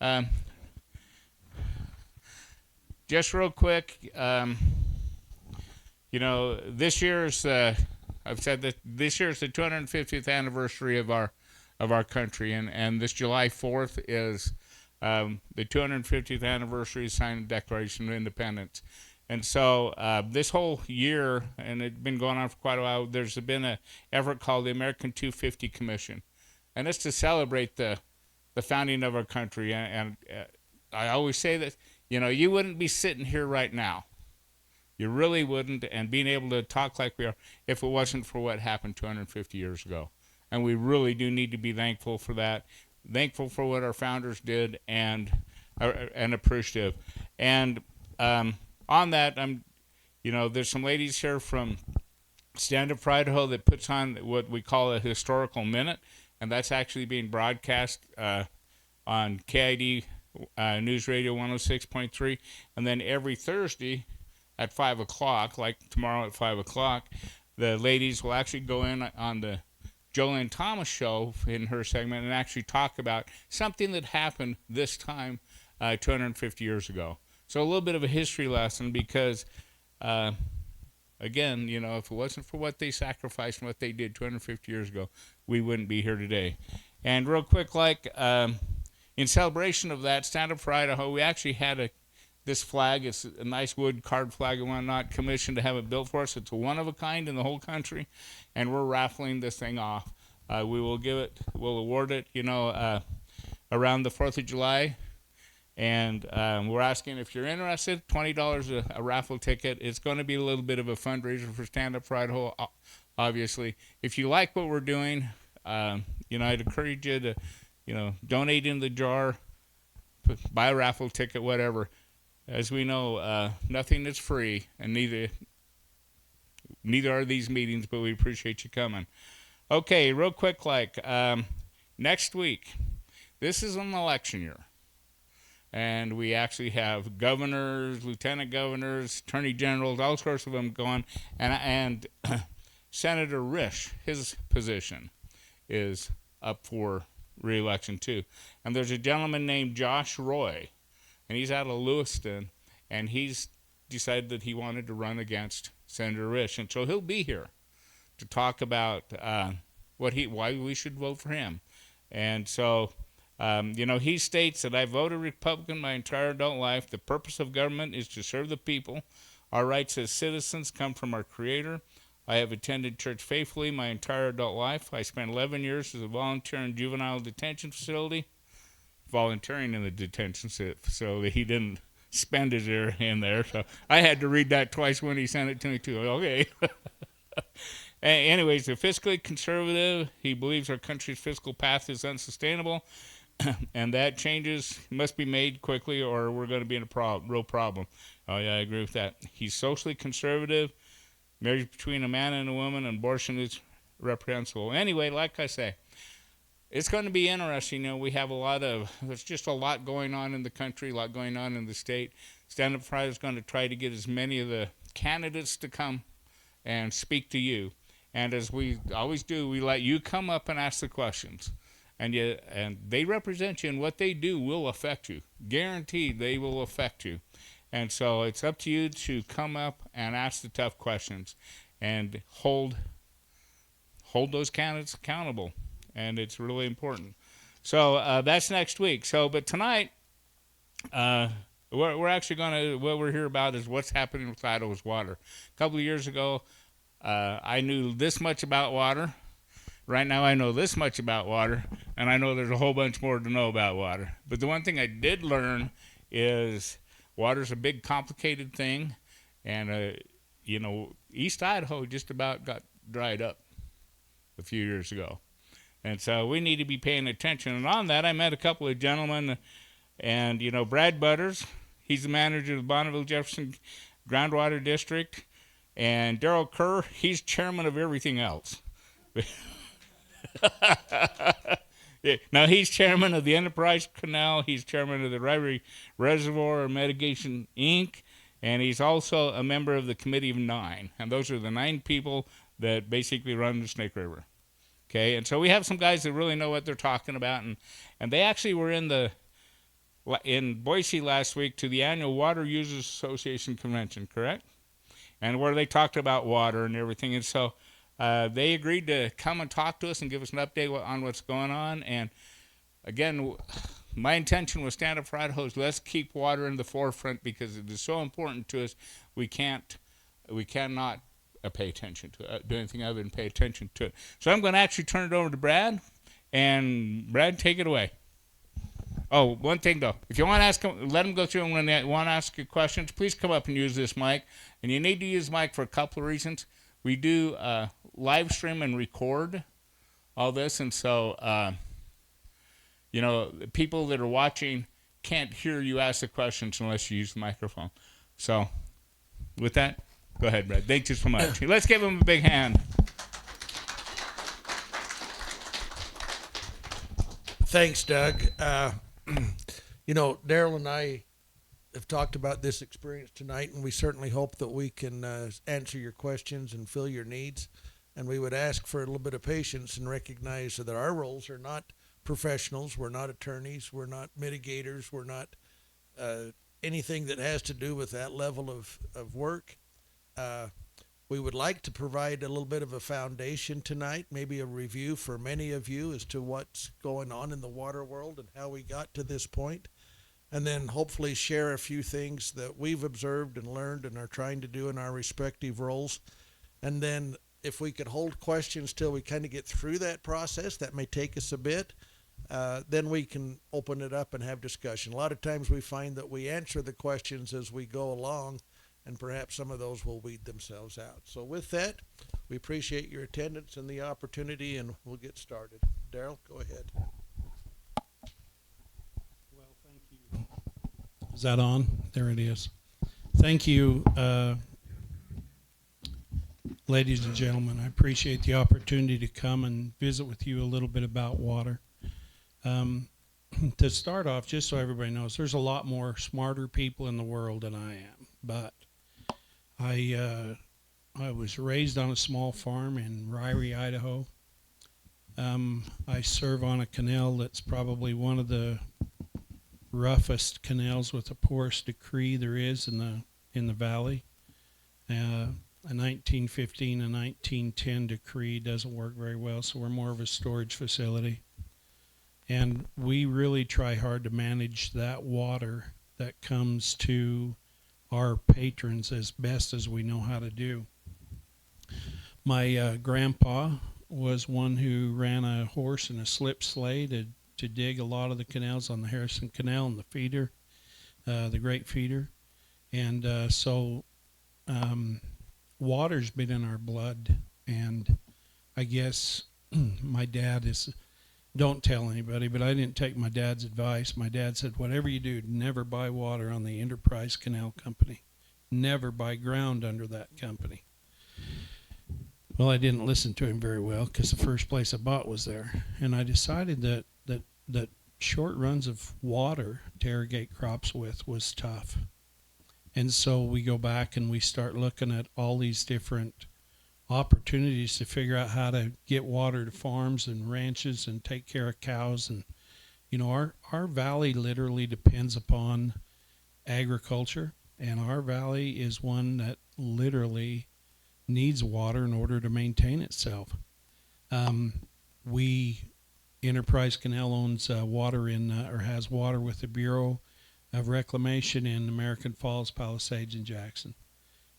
Um, just real quick, this year's I've said that this year is the 250th anniversary of our country, and this July 4th is the 250th anniversary of signing the Declaration of Independence. And so this whole year, and it's been going on for quite a while, there's been an effort called the American 250 Commission, and it's to celebrate the founding of our country. And I always say that you wouldn't be sitting here right now. You really wouldn't, and being able to talk like we are if it wasn't for what happened 250 years ago. And we really do need to be thankful for that, thankful for what our founders did, and appreciative. And on that, there's some ladies here from Stand Up for Idaho that puts on what we call a historical minute, and that's actually being broadcast on KID News Radio 106.3, and then every Thursday at 5 o'clock, like tomorrow at 5 o'clock, the ladies will actually go in on the Jolene Thomas show in her segment and actually talk about something that happened this time 250 years ago. So a little bit of a history lesson because, again, if it wasn't for what they sacrificed and what they did 250 years ago, we wouldn't be here today. And real quick, in celebration of that, Stand Up for Idaho, we actually had this flag. It's a nice wood carved flag and whatnot, commissioned to have it built for us. It's one of a kind in the whole country, and we're raffling this thing off. We'll award it, around the 4th of July. And we're asking if you're interested, $20 a raffle ticket. It's going to be a little bit of a fundraiser for Stand Up for Idaho, obviously. If you like what we're doing, I'd encourage you to, donate in the jar, buy a raffle ticket, whatever. As we know, nothing is free, and neither are these meetings, but we appreciate you coming. Okay, real quick, next week, this is an election year. And we actually have governors, lieutenant governors, attorney generals, all sorts of them going. And Senator Risch, his position is up for re-election too. And there's a gentleman named Josh Roy, and he's out of Lewiston, and he's decided that he wanted to run against Senator Risch. And so he'll be here to talk about why we should vote for him. And so... he states that I voted Republican my entire adult life. The purpose of government is to serve the people. Our rights as citizens come from our Creator. I have attended church faithfully my entire adult life. I spent 11 years as a volunteer in juvenile detention facility. Volunteering in the detention facility. He didn't spend his year in there, so I had to read that twice when he sent it to me too. Okay. Anyways, a fiscally conservative. He believes our country's fiscal path is unsustainable. And that changes must be made quickly or we're going to be in a real problem. Oh, yeah, I agree with that. He's socially conservative. Marriage between a man and a woman, and abortion is reprehensible. Anyway, like I say, it's going to be interesting. We have there's just a lot going on in the country, a lot going on in the state. Stand Up for Idaho is going to try to get as many of the candidates to come and speak to you. And as we always do, we let you come up and ask the questions. And they represent you, and what they do will affect you. Guaranteed, they will affect you. And so it's up to you to come up and ask the tough questions and hold those candidates accountable. And it's really important. So that's next week. But tonight, we're actually what we're here about is what's happening with Idaho's water. A couple of years ago, I knew this much about water. Right now I know this much about water, and I know there's a whole bunch more to know about water. But the one thing I did learn is water's a big, complicated thing, and, East Idaho just about got dried up a few years ago. And so we need to be paying attention. And on that, I met a couple of gentlemen, and, Brad Buttars, he's the manager of the Bonneville-Jefferson Groundwater District, and Darrel Ker, he's chairman of everything else. Yeah. Now, he's chairman of the Enterprise Canal. He's chairman of the Rivalry Reservoir Mitigation, Inc., and he's also a member of the Committee of 9. And those are the 9 people that basically run the Snake River. Okay, and so we have some guys that really know what they're talking about, and they actually were in the in Boise last week to the annual Water Users Association convention, correct? And where they talked about water and everything. And so they agreed to come and talk to us and give us an update on what's going on. And again, my intention with Stand Up for Idaho is let's keep water in the forefront because it is so important to us. We cannot pay attention to it, do anything other than pay attention to it. So I'm going to actually turn it over to Brad. And Brad, take it away. Oh, one thing though, if you want to ask them, let them go through, and when they want to ask you questions, please come up and use this mic. And you need to use the mic for a couple of reasons. We do live stream and record all this, and so the people that are watching can't hear you ask the questions unless you use the microphone. So, with that, go ahead, Brad. Thank you so much. Let's give him a big hand. Thanks, Doug. Darrel and I have talked about this experience tonight, and we certainly hope that we can answer your questions and fill your needs. And we would ask for a little bit of patience and recognize that our roles are not professionals. We're not attorneys. We're not mitigators. We're not anything that has to do with that level of work. We would like to provide a little bit of a foundation tonight, maybe a review for many of you as to what's going on in the water world and how we got to this point, and then hopefully share a few things that we've observed and learned and are trying to do in our respective roles. And then if we could hold questions till we kind of get through that process, that may take us a bit, then we can open it up and have discussion. A lot of times we find that we answer the questions as we go along, and perhaps some of those will weed themselves out. So with that, we appreciate your attendance and the opportunity, and we'll get started. Darrel, go ahead. Well, thank you. Is that on? There it is. Thank you, ladies and gentlemen. I appreciate the opportunity to come and visit with you a little bit about water. To start off, just so everybody knows, there's a lot more smarter people in the world than I am, but I was raised on a small farm in Ryrie, Idaho. I serve on a canal that's probably one of the roughest canals with the poorest decree there is in the valley. A 1915 and 1910 decree doesn't work very well, so we're more of a storage facility. And we really try hard to manage that water that comes to our patrons as best as we know how to do. My grandpa was one who ran a horse and a slip sleigh to dig a lot of the canals on the Harrison Canal and the feeder, the Great Feeder. And so water's been in our blood. And I guess my dad is, don't tell anybody, but I didn't take my dad's advice. My dad said, whatever you do, never buy water on the Enterprise Canal Company. Never buy ground under that company. Well, I didn't listen to him very well because the first place I bought was there. And I decided that short runs of water to irrigate crops with was tough. And so we go back and we start looking at all these different opportunities to figure out how to get water to farms and ranches and take care of cows. And our valley literally depends upon agriculture, and our valley is one that literally needs water in order to maintain itself. Enterprise Canal owns water or has water with the Bureau of Reclamation in American Falls, Palisades, and Jackson.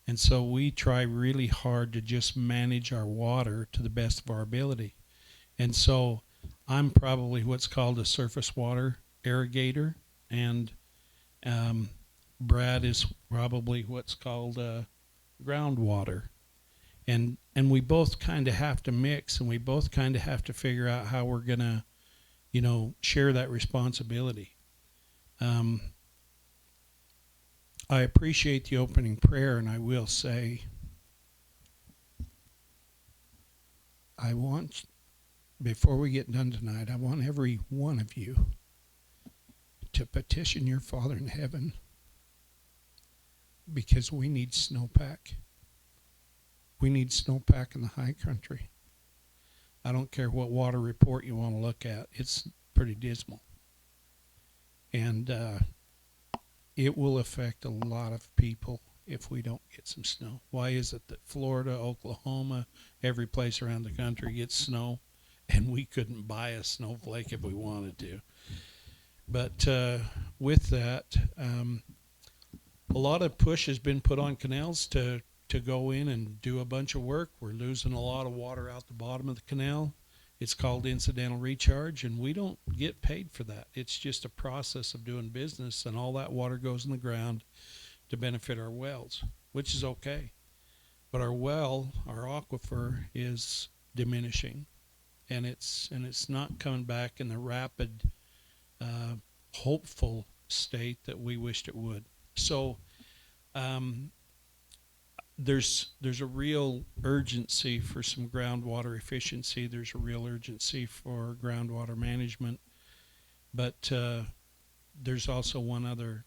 And so we try really hard to just manage our water to the best of our ability. And so I'm probably what's called a surface water irrigator, and Brad is probably what's called groundwater. And we both kind of have to mix, and we both kind of have to figure out how we're going to, share that responsibility. I appreciate the opening prayer, and I will say, before we get done tonight, I want every one of you to petition your Father in heaven, because we need snowpack. We need snowpack in the high country. I don't care what water report you want to look at. It's pretty dismal. and it will affect a lot of people if we don't get some snow. Why is it that Florida, Oklahoma, every place around the country gets snow, and we couldn't buy a snowflake if we wanted to? But with that, a lot of push has been put on canals to go in and do a bunch of work. We're losing a lot of water out the bottom of the canal. It's called incidental recharge, and we don't get paid for that. It's just a process of doing business, and all that water goes in the ground to benefit our wells, which is okay. But our well, our aquifer, is diminishing, and it's not coming back in the rapid, hopeful state that we wished it would. So there's a real urgency for some groundwater efficiency. There's a real urgency for groundwater management, but there's also one other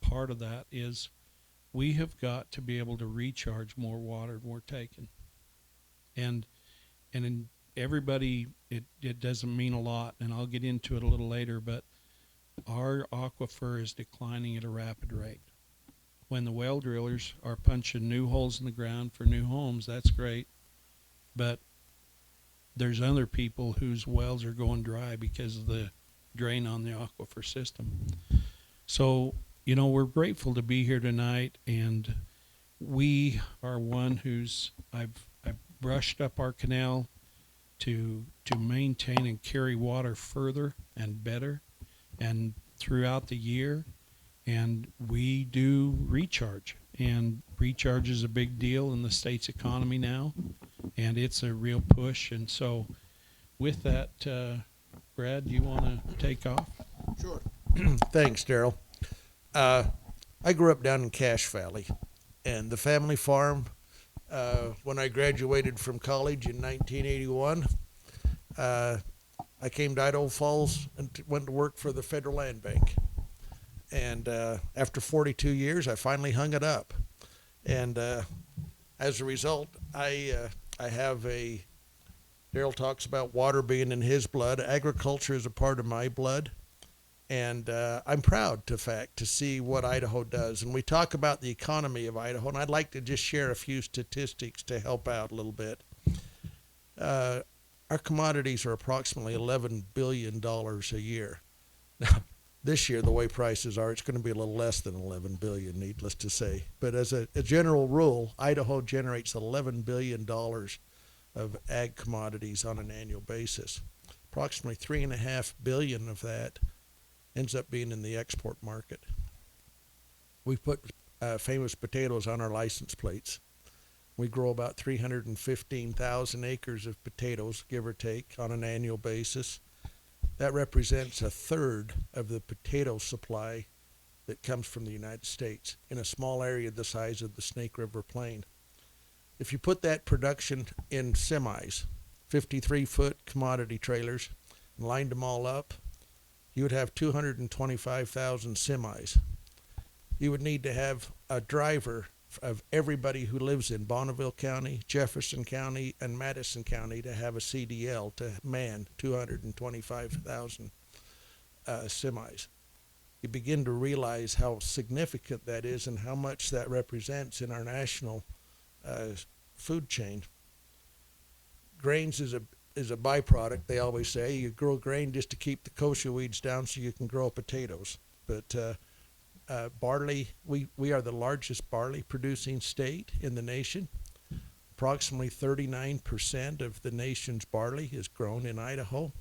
part of that is we have got to be able to recharge more water than we're taking. And in everybody, it doesn't mean a lot, and I'll get into it a little later, but our aquifer is declining at a rapid rate. When the well drillers are punching new holes in the ground for new homes, that's great. But there's other people whose wells are going dry because of the drain on the aquifer system. So, you know, we're grateful to be here tonight, and we are one who's I've brushed up our canal to maintain and carry water further and better and throughout the year. And we do recharge, and recharge is a big deal in the state's economy now, and it's a real push. And so with that, Brad, do you want to take off? Sure. Thanks, Darrell. I grew up down in Cache Valley, and the family farm, when I graduated from college in 1981, I came to Idaho Falls and went to work for the Federal Land Bank. And after 42 years, I finally hung it up. And as a result, I have a, Darrell talks about water being in his blood. Agriculture is a part of my blood. And I'm proud, to see what Idaho does. And we talk about the economy of Idaho, and I'd like to just share a few statistics to help out a little bit. Our commodities are approximately $11 billion a year. Now, this year, the way prices are, it's going to be a little less than $11 billion, needless to say. But as a general rule, Idaho generates $11 billion of ag commodities on an annual basis. Approximately $3.5 billion of that ends up being in the export market. We put famous potatoes on our license plates. We grow about 315,000 acres of potatoes, give or take, on an annual basis. That represents a third of the potato supply that comes from the United States in a small area the size of the Snake River Plain. If you put that production in semis, 53-foot commodity trailers, and lined them all up, you would have 225,000 semis. You would need to have a driver of everybody who lives in Bonneville County, Jefferson County, and Madison County to have a CDL to man 225,000 semis. You begin to realize how significant that is and how much that represents in our national food chain. Grains is a byproduct, they always say. You grow grain just to keep the kochia weeds down so you can grow potatoes. But barley, we are the largest barley producing state in the nation. Approximately 39% of the nation's barley is grown in Idaho.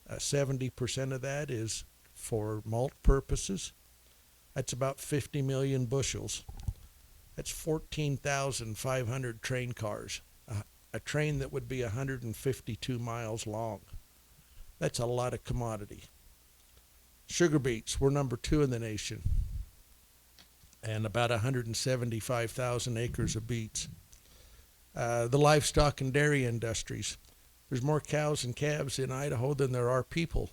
70% of that is for malt purposes. That's about 50 million bushels. That's 14,500 train cars. A train that would be 152 miles long. That's a lot of commodity. Sugar beets, we're number 2 in the nation, and about 175,000 acres of beets. The livestock and dairy industries. There's more cows and calves in Idaho than there are people.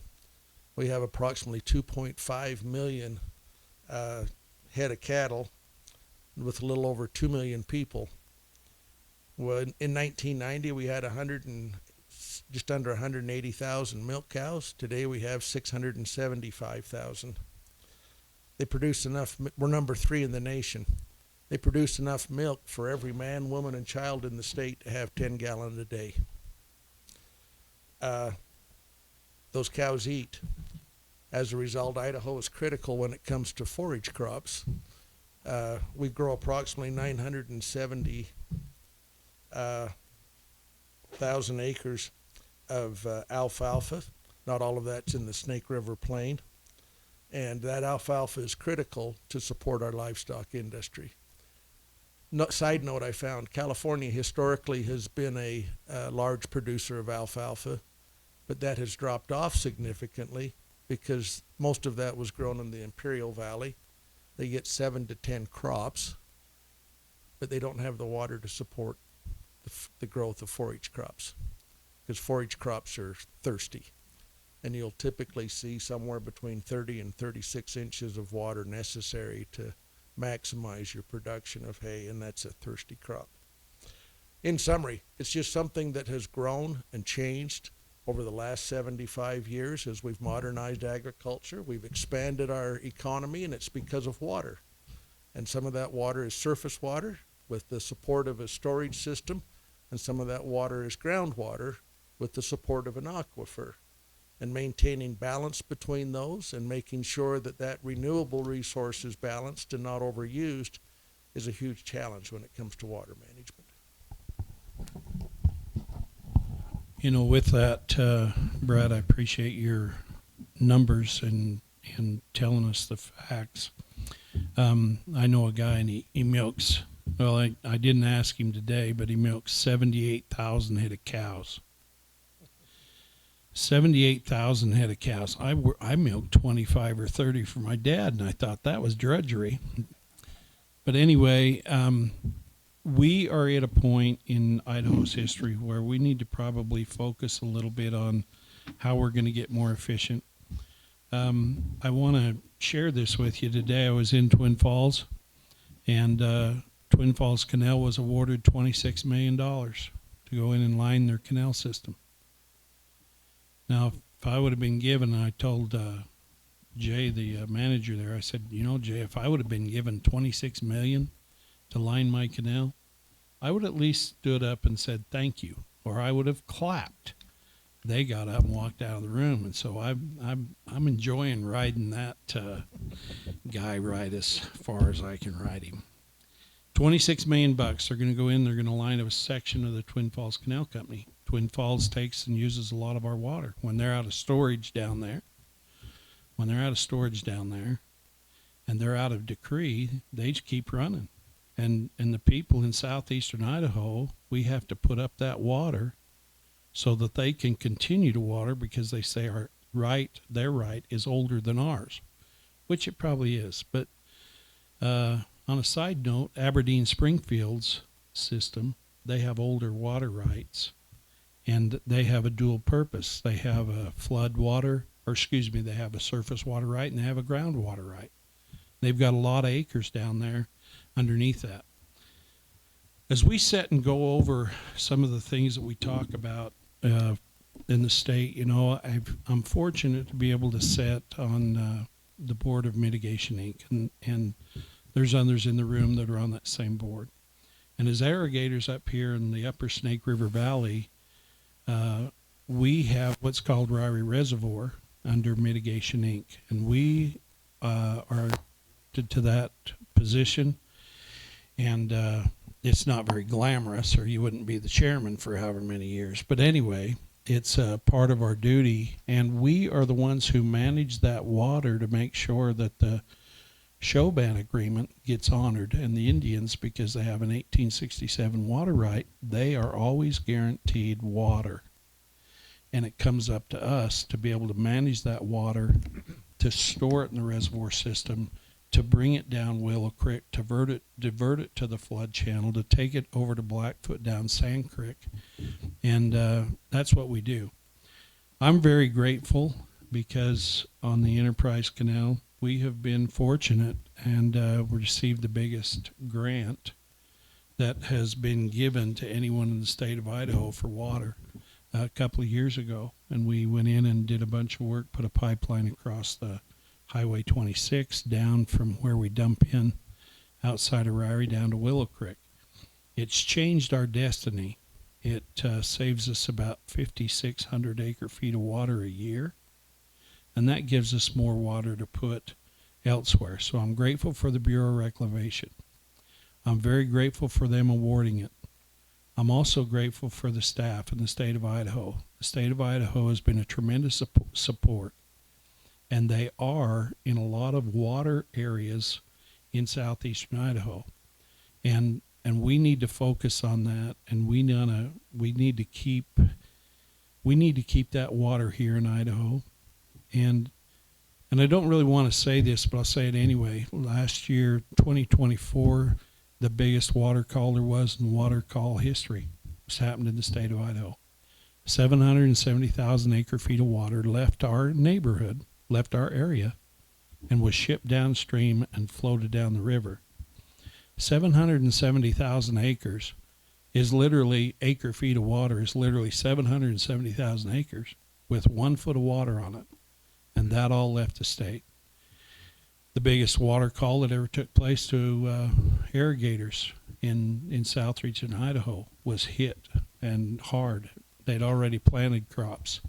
We have approximately 2.5 million head of cattle with a little over 2 million people. Well, in 1990, we had just under 180,000 milk cows. Today we have 675,000. They produce enough. We're number 3 in the nation. They produce enough milk for every man, woman, and child in the state to have 10 gallons a day. Those cows eat. As a result, Idaho is critical when it comes to forage crops. We grow approximately 970,000 acres of alfalfa. Not all of that's in the Snake River Plain. And that alfalfa is critical to support our livestock industry. Side note I found, California historically has been a large producer of alfalfa, but that has dropped off significantly because most of that was grown in the Imperial Valley. They get 7 to 10 crops, but they don't have the water to support the growth of forage crops, because forage crops are thirsty. And you'll typically see somewhere between 30 and 36 inches of water necessary to maximize your production of hay, and that's a thirsty crop. In summary, it's just something that has grown and changed over the last 75 years as we've modernized agriculture. We've expanded our economy, and it's because of water. And some of that water is surface water with the support of a storage system, and some of that water is groundwater with the support of an aquifer. And maintaining balance between those and making sure that that renewable resource is balanced and not overused is a huge challenge when it comes to water management. You know, with that, Brad, I appreciate your numbers and telling us the facts. I know a guy, and he milks, well, I didn't ask him today, but he milks 78,000 head of cows. 78,000 head of cows. I milked 25 or 30 for my dad, and I thought that was drudgery. But anyway, we are at a point in Idaho's history where we need to probably focus a little bit on how we're going to get more efficient. I want to share this with you today. I was in Twin Falls, and Twin Falls Canal was awarded $26 million to go in and line their canal system. Now, if I would have been given, and I told Jay, the manager there, I said, you know, Jay, if I would have been given $26 million to line my canal, I would at least stood up and said thank you, or I would have clapped. They got up and walked out of the room, and so I'm enjoying riding that guy right as far as I can ride him. $26 million. They're going to go in. They're going to line up a section of the Twin Falls Canal Company. Twin Falls takes and uses a lot of our water. When they're out of storage down there, and they're out of decree, they just keep running. And the people in southeastern Idaho, we have to put up that water so that they can continue to water, because they say their right is older than ours, which it probably is. But on a side note, Aberdeen Springfield's system, they have older water rights. And they have a dual purpose. They have a they have a surface water right, and they have a groundwater right. They've got a lot of acres down there underneath that. As we sit and go over some of the things that we talk about in the state, you know, I'm fortunate to be able to sit on the board of Mitigation Inc., and there's others in the room that are on that same board. And as irrigators up here in the upper Snake River Valley, we have what's called Ryrie Reservoir under Mitigation Inc., and we are to that position, and it's not very glamorous, or you wouldn't be the chairman for however many years. But anyway, it's part of our duty, and we are the ones who manage that water to make sure that the show ban agreement gets honored. And the Indians, because they have an 1867 water right, they are always guaranteed water. And it comes up to us to be able to manage that water, to store it in the reservoir system, to bring it down Willow Creek, to divert it to the flood channel, to take it over to Blackfoot down Sand Creek. And that's what we do. I'm very grateful because on the Enterprise Canal, we have been fortunate and received the biggest grant that has been given to anyone in the state of Idaho for water. a couple of years ago, and we went in and did a bunch of work, put a pipeline across the Highway 26 down from where we dump in outside of Ryrie down to Willow Creek. It's changed our destiny. It saves us about 5,600 acre feet of water a year, and that gives us more water to put elsewhere. So I'm grateful for the Bureau of Reclamation. I'm very grateful for them awarding it. I'm also grateful for the staff in the state of Idaho. The state of Idaho has been a tremendous support, and they are in a lot of water areas in southeastern Idaho. And we need to focus on that, and we need to keep that water here in Idaho. And I don't really want to say this, but I'll say it anyway. Last year, 2024, the biggest water call there was in water call history. It's happened in the state of Idaho. 770,000 acre feet of water left our neighborhood, left our area, and was shipped downstream and floated down the river. 770,000 acres is literally, acre feet of water is literally 770,000 acres with 1 foot of water on it. And that all left the state. The biggest water call that ever took place to irrigators in south region Idaho was hit and hard. They'd already planted crops.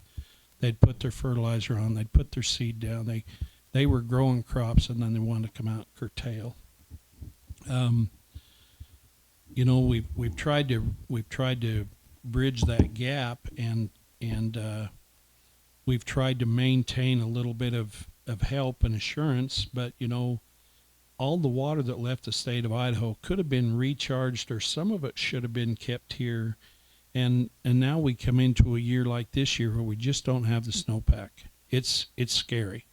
They'd put their fertilizer on. They'd put their seed down. They were growing crops, and then they wanted to come out and curtail. We've tried to bridge that gap, and we've tried to maintain a little bit of help and assurance, but all the water that left the state of Idaho could have been recharged, or some of it should have been kept here. And now we come into a year like this year where we just don't have the snowpack. It's scary.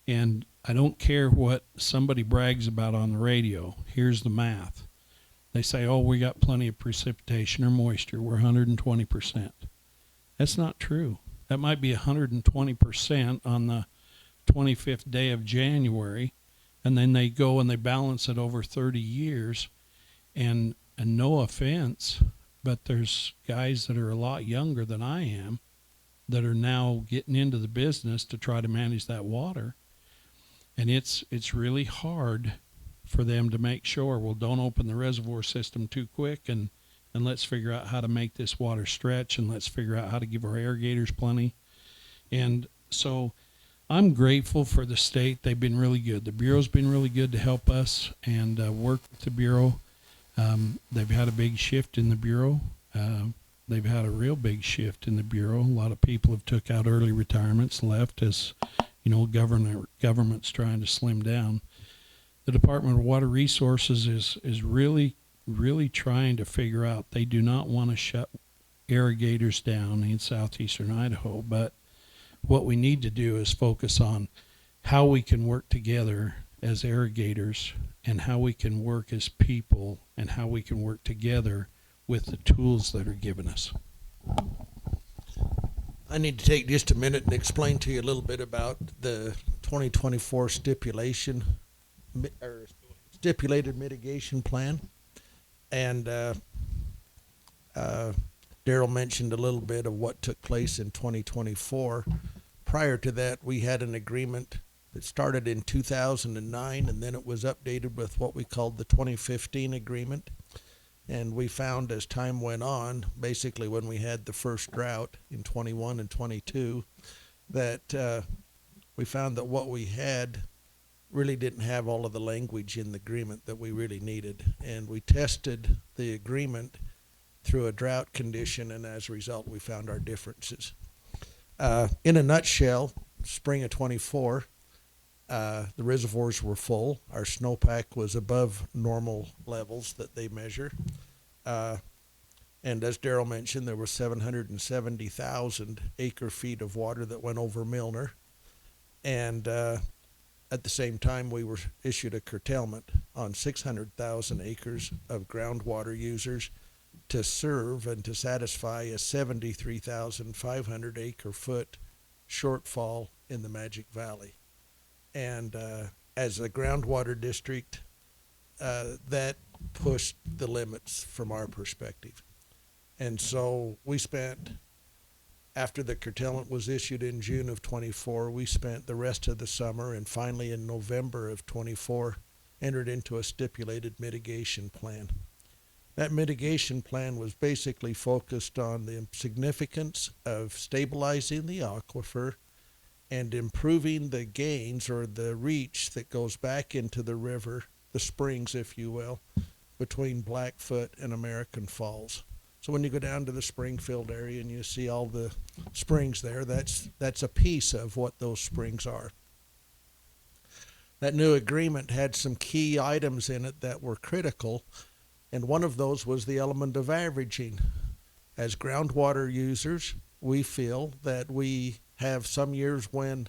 And I don't care what somebody brags about on the radio. Here's the math. They say, oh, we got plenty of precipitation or moisture. We're 120%. That's not true. That might be 120% on the 25th day of January, and then they go and they balance it over 30 years. And no offense, but there's guys that are a lot younger than I am that are now getting into the business to try to manage that water. And it's really hard for them to make sure, well, don't open the reservoir system too quick, and let's figure out how to make this water stretch, and let's figure out how to give our irrigators plenty. And so I'm grateful for the state. They've been really good. The Bureau's been really good to help us and work with the Bureau. They've had a big shift in the Bureau. They've had a real big shift in the Bureau. A lot of people have took out early retirements, left as, government's trying to slim down. The Department of Water Resources is really, really trying to figure out. They do not want to shut irrigators down in southeastern Idaho, but what we need to do is focus on how we can work together as irrigators, and how we can work as people, and how we can work together with the tools that are given us. I need to take just a minute and explain to you a little bit about the 2024 stipulated mitigation plan. And Darrel mentioned a little bit of what took place in 2024. Prior to that, we had an agreement that started in 2009, and then it was updated with what we called the 2015 agreement. And we found as time went on, basically when we had the first drought in 21 and 22, that we found that what we had really didn't have all of the language in the agreement that we really needed. And we tested the agreement through a drought condition, and as a result, we found our differences. In a nutshell, spring of 24, the reservoirs were full. Our snowpack was above normal levels that they measure. And as Darrel mentioned, there were 770,000 acre feet of water that went over Milner. And at the same time, we were issued a curtailment on 600,000 acres of groundwater users to serve and to satisfy a 73,500 acre foot shortfall in the Magic Valley. And as a groundwater district, that pushed the limits from our perspective. And so we spent After the curtailment was issued in June of 24, we spent the rest of the summer and finally in November of 24 entered into a stipulated mitigation plan. That mitigation plan was basically focused on the significance of stabilizing the aquifer and improving the gains or the reach that goes back into the river, the springs, if you will, between Blackfoot and American Falls. So when you go down to the Springfield area and you see all the springs there, that's a piece of what those springs are. That new agreement had some key items in it that were critical, and one of those was the element of averaging. As groundwater users, we feel that we have some years when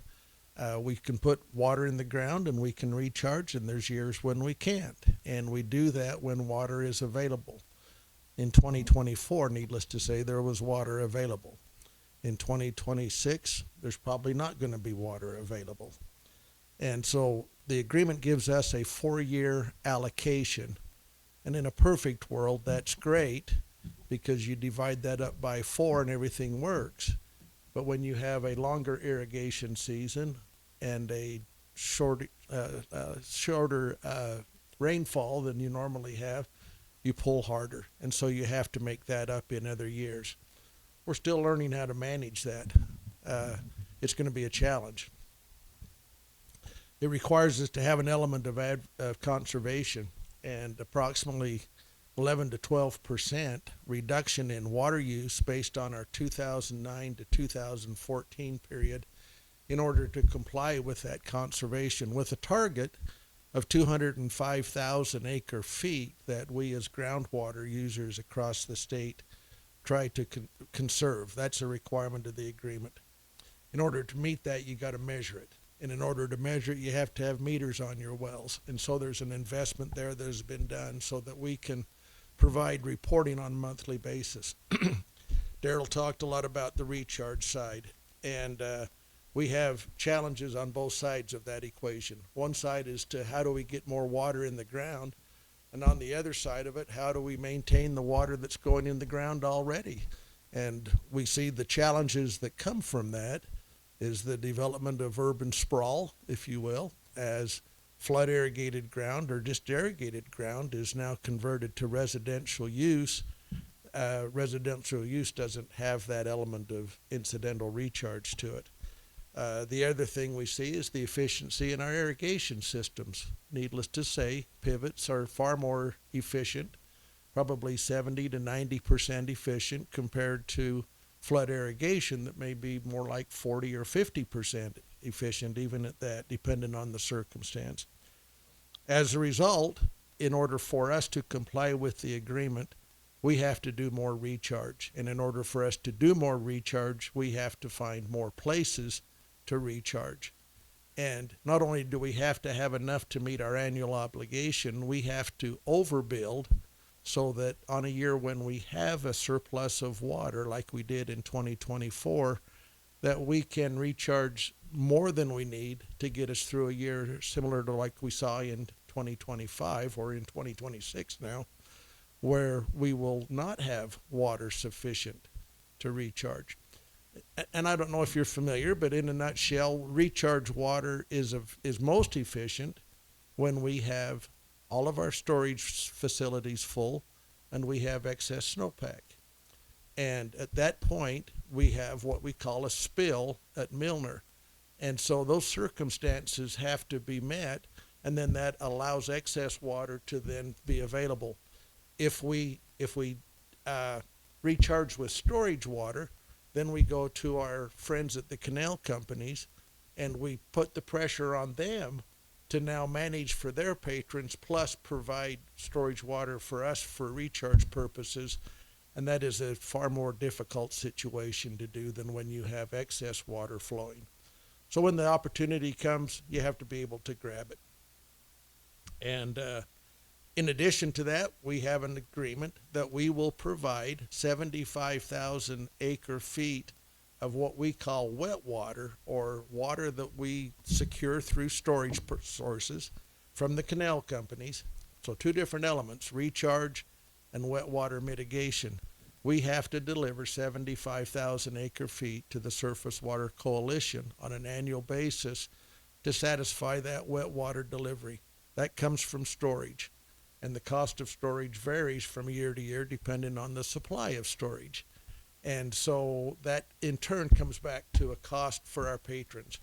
we can put water in the ground and we can recharge, and there's years when we can't. And we do that when water is available. In 2024, needless to say, there was water available. In 2026, there's probably not going to be water available. And so the agreement gives us a 4-year allocation. And in a perfect world, that's great because you divide that up by 4 and everything works. But when you have a longer irrigation season and a shorter rainfall than you normally have, you pull harder. And so you have to make that up in other years. We're still learning how to manage that. It's going to be a challenge. It requires us to have an element of conservation, and approximately 11 to 12% reduction in water use based on our 2009 to 2014 period in order to comply with that conservation, with a target of 205,000 acre feet that we as groundwater users across the state try to conserve. That's a requirement of the agreement. In order to meet that, you got to measure it. And in order to measure it, you have to have meters on your wells. And so there's an investment there that has been done so that we can provide reporting on a monthly basis. Darrel talked a lot about the recharge side, and we have challenges on both sides of that equation. One side is to how do we get more water in the ground, and on the other side of it, how do we maintain the water that's going in the ground already? And we see the challenges that come from that is the development of urban sprawl, if you will, as flood irrigated ground or just irrigated ground is now converted to residential use. Residential use doesn't have that element of incidental recharge to it. The other thing we see is the efficiency in our irrigation systems. Needless to say, pivots are far more efficient, probably 70 to 90% efficient compared to flood irrigation that may be more like 40 or 50% efficient, even at that, depending on the circumstance. As a result, in order for us to comply with the agreement, we have to do more recharge. And in order for us to do more recharge, we have to find more places to recharge. And not only do we have to have enough to meet our annual obligation, we have to overbuild so that on a year when we have a surplus of water, like we did in 2024, that we can recharge more than we need to get us through a year similar to like we saw in 2025 or in 2026 now, where we will not have water sufficient to recharge. And I don't know if you're familiar, but in a nutshell, recharge water is most efficient when we have all of our storage facilities full and we have excess snowpack. And at that point, we have what we call a spill at Milner. And so those circumstances have to be met, and then that allows excess water to then be available. If we recharge with storage water, then we go to our friends at the canal companies and we put the pressure on them to now manage for their patrons plus provide storage water for us for recharge purposes. And that is a far more difficult situation to do than when you have excess water flowing. So when the opportunity comes, you have to be able to grab it. And in addition to that, we have an agreement that we will provide 75,000 acre feet of what we call wet water, or water that we secure through storage sources from the canal companies. So two different elements, recharge and wet water mitigation. we have to deliver 75,000 acre feet to the Surface Water Coalition on an annual basis to satisfy that wet water delivery. That comes from storage, and the cost of storage varies from year to year depending on the supply of storage. And so that in turn comes back to a cost for our patrons.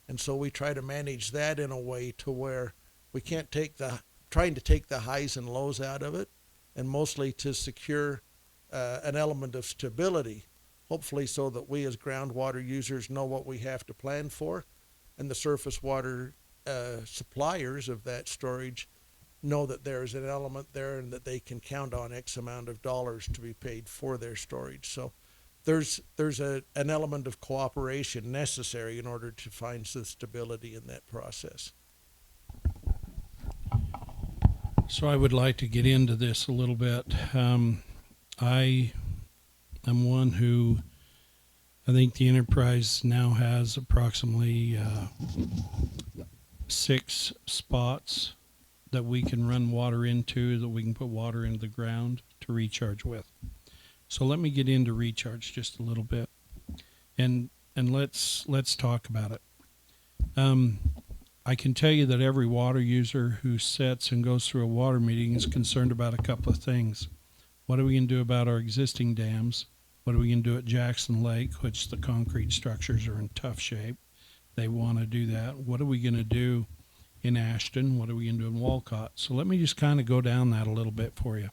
And so we try to manage that in a way to where we can't trying to take the highs and lows out of it, and mostly to secure an element of stability, hopefully so that we as groundwater users know what we have to plan for, and the surface water suppliers of that storage know that there is an element there and that they can count on X amount of dollars to be paid for their storage. So there's an element of cooperation necessary in order to find the stability in that process. So I would like to get into this a little bit. I am one who, I think the enterprise now has approximately 6 spots that we can run water into, that we can put water into the ground to recharge with. So let me get into recharge just a little bit, and let's talk about it. I can tell you that every water user who sits and goes through a water meeting is concerned about a couple of things. What are we going to do about our existing dams? What are we going to do at Jackson Lake, which the concrete structures are in tough shape? They want to do that. What are we going to do in Ashton? What are we going to do in Walcott? So let me just kind of go down that a little bit for you.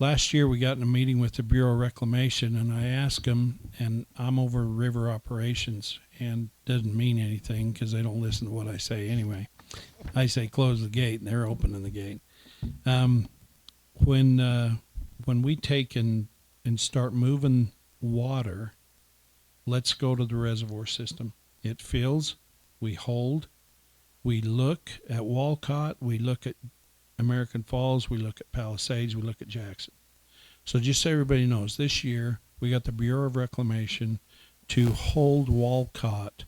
Last year we got in a meeting with the Bureau of Reclamation, and I asked them, and I'm over river operations, and doesn't mean anything because they don't listen to what I say anyway. I say close the gate, and they're opening the gate. When we take and start moving water, let's go to the reservoir system. It fills, we hold, we look at Walcott, we look at American Falls, we look at Palisades, we look at Jackson. So just so everybody knows, this year we got the Bureau of Reclamation to hold Walcott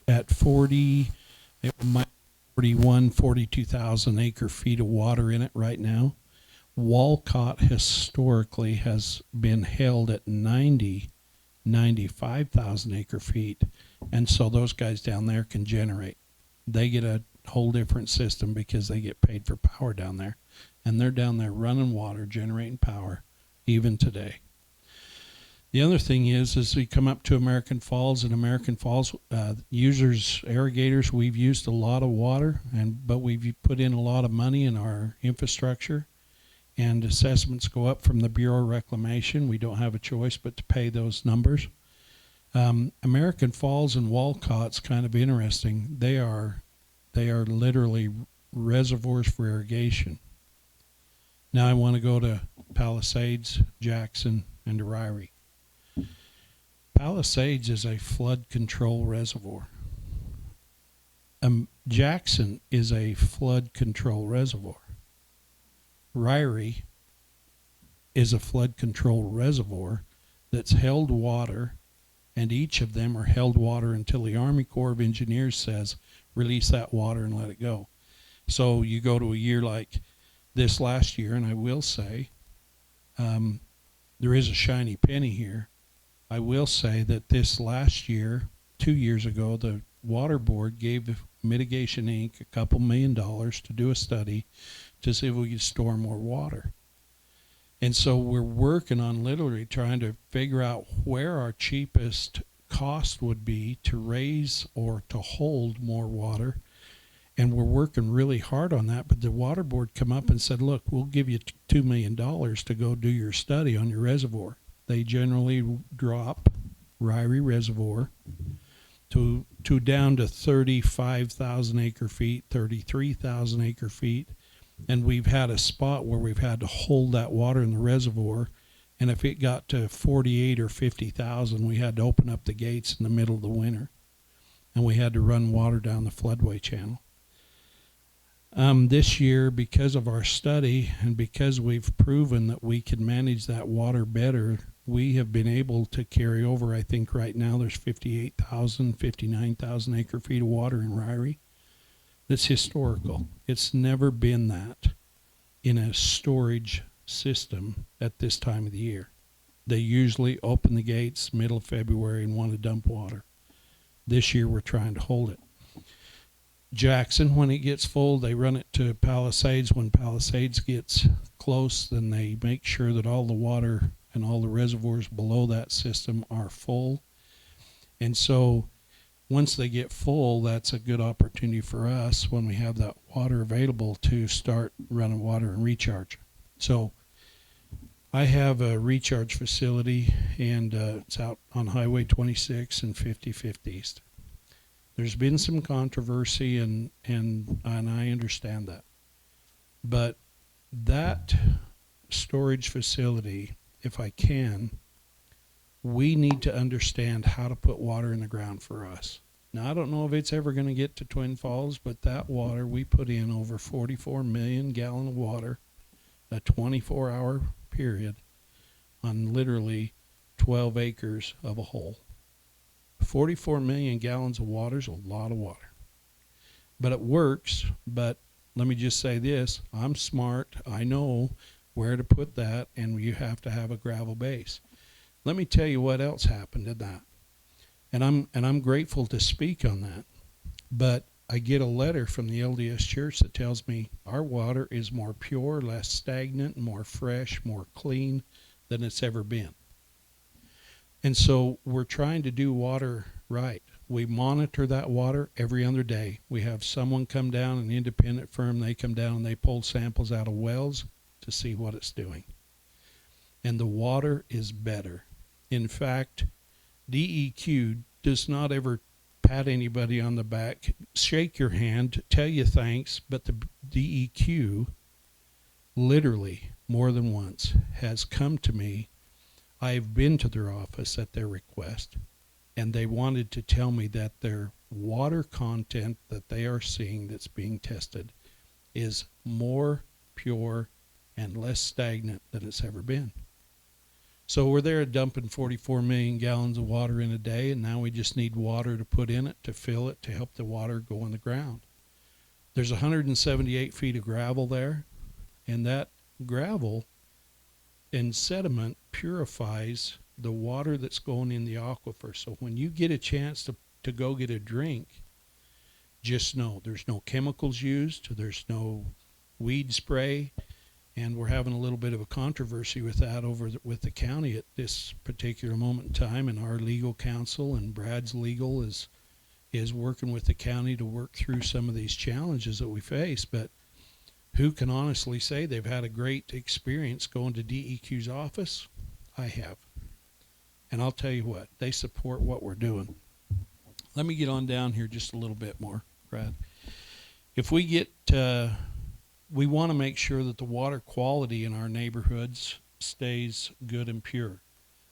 at 42,000 acre feet of water in it right now. Walcott historically has been held at 95,000 acre feet, and so those guys down there can generate. They get a whole different system because they get paid for power down there, and they're down there running water, generating power even today. The other thing is we come up to American Falls, and American Falls users, irrigators, we've used a lot of water, but we've put in a lot of money in our infrastructure, and assessments go up from the Bureau of Reclamation. We don't have a choice but to pay those numbers. American Falls and Walcott's kind of interesting. They are literally reservoirs for irrigation. Now I want to go to Palisades, Jackson, and Ryrie. Palisades is a flood control reservoir. Jackson is a flood control reservoir. Ryrie is a flood control reservoir that's held water, and each of them are held water until the Army Corps of Engineers says, release that water and let it go. So you go to a year like this last year, and I will say, there is a shiny penny here. I will say that this last year, 2 years ago, the Water Board gave Mitigation Inc. a couple $1 million to do a study to see if we could store more water. And so we're working on literally trying to figure out where our cheapest cost would be to raise or to hold more water. And we're working really hard on that. But the Water Board come up and said, look, we'll give you $2 million to go do your study on your reservoir. They generally drop Ryrie Reservoir to down to 35,000 acre feet, 33,000 acre feet. And we've had a spot where we've had to hold that water in the reservoir, and if it got to 48 or 50,000, we had to open up the gates in the middle of the winter, and we had to run water down the floodway channel. This year, because of our study and because we've proven that we can manage that water better, we have been able to carry over, I think right now there's 58,000, 59,000 acre feet of water in Ryrie. That's historical. It's never been that in a storage system at this time of the year. They usually open the gates middle of February and want to dump water. This year we're trying to hold it. Jackson, when it gets full, they run it to Palisades. When Palisades gets close, then they make sure that all the water and all the reservoirs below that system are full. And so once they get full, that's a good opportunity for us when we have that water available to start running water and recharge. So I have a recharge facility, and it's out on Highway 26 and 55th East. There's been some controversy, and I understand that. But that storage facility, if I can, we need to understand how to put water in the ground for us. Now, I don't know if it's ever going to get to Twin Falls, but that water, we put in over 44 million gallons of water, a 24-hour period, on literally 12 acres of a hole. 44 million gallons of water is a lot of water. But it works. But let me just say this, I'm smart. I know where to put that, and you have to have a gravel base. Let me tell you what else happened in that. And I'm grateful to speak on that. But I get a letter from the LDS Church that tells me our water is more pure, less stagnant, more fresh, more clean than it's ever been. And so we're trying to do water right. We monitor that water every other day. We have someone come down, an independent firm, they come down and they pull samples out of wells to see what it's doing. And the water is better. In fact, DEQ does not ever pat anybody on the back, shake your hand, tell you thanks, but the DEQ literally more than once has come to me. I've been to their office at their request, and they wanted to tell me that their water content that they are seeing that's being tested is more pure and less stagnant than it's ever been. So we're there dumping 44 million gallons of water in a day, and now we just need water to put in it, to fill it, to help the water go in the ground. There's 178 feet of gravel there, and that gravel and sediment purifies the water that's going in the aquifer. So when you get a chance to go get a drink, just know there's no chemicals used, there's no weed spray. And we're having a little bit of a controversy with that with the county at this particular moment in time. And our legal counsel and Brad's legal is working with the county to work through some of these challenges that we face. But who can honestly say they've had a great experience going to DEQ's office? I have. And I'll tell you what, they support what we're doing. Let me get on down here just a little bit more, Brad. If we get... we want to make sure that the water quality in our neighborhoods stays good and pure.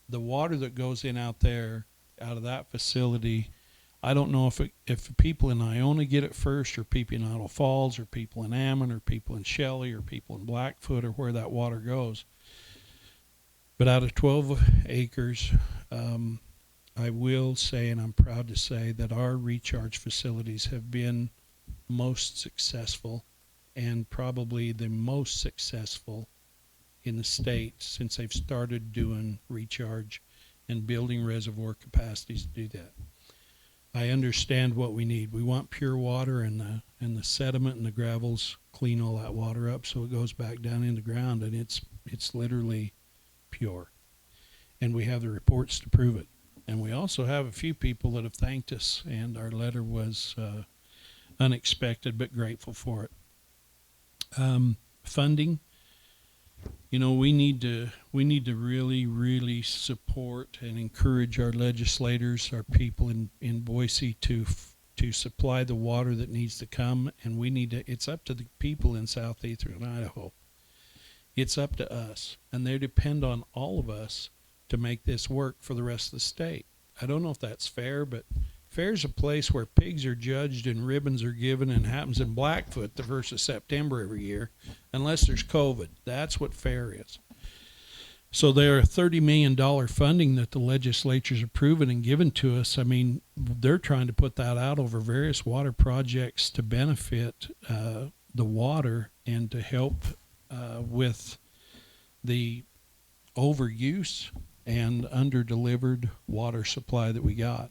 The water that goes in out there, out of that facility, I don't know if people in Iona get it first, or people in Idaho Falls, or people in Ammon, or people in Shelley, or people in Blackfoot, or where that water goes. But out of 12 acres, I will say, and I'm proud to say, that our recharge facilities have been most successful, and probably the most successful in the state since they've started doing recharge and building reservoir capacities to do that. I understand what we need. We want pure water, and the sediment and the gravels clean all that water up so it goes back down in the ground, and it's literally pure. And we have the reports to prove it. And we also have a few people that have thanked us, and our letter was unexpected but grateful for it. Funding, we need to really, really support and encourage our legislators, our people in Boise to supply the water that needs to come, and it's up to the people in southeastern Idaho. It's up to us, and they depend on all of us to make this work for the rest of the state. I don't know if that's fair, but fair's a place where pigs are judged and ribbons are given, and happens in Blackfoot the 1st of September every year, unless there's COVID. That's what fair is. So there are $30 million funding that the legislature's approving and given to us. I mean, they're trying to put that out over various water projects to benefit the water and to help with the overuse and under-delivered water supply that we got.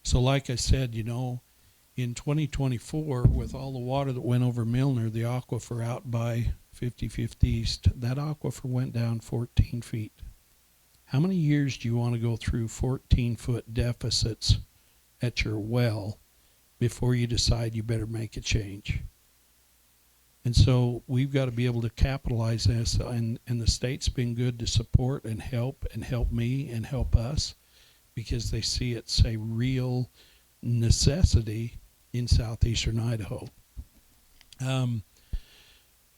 So like I said, in 2024, with all the water that went over Milner, the aquifer out by 55th East, that aquifer went down 14 feet. How many years do you want to go through 14-foot deficits at your well before you decide you better make a change? And so we've got to be able to capitalize this, and the state's been good to support and help me and help us, because they see it's a real necessity in southeastern Idaho.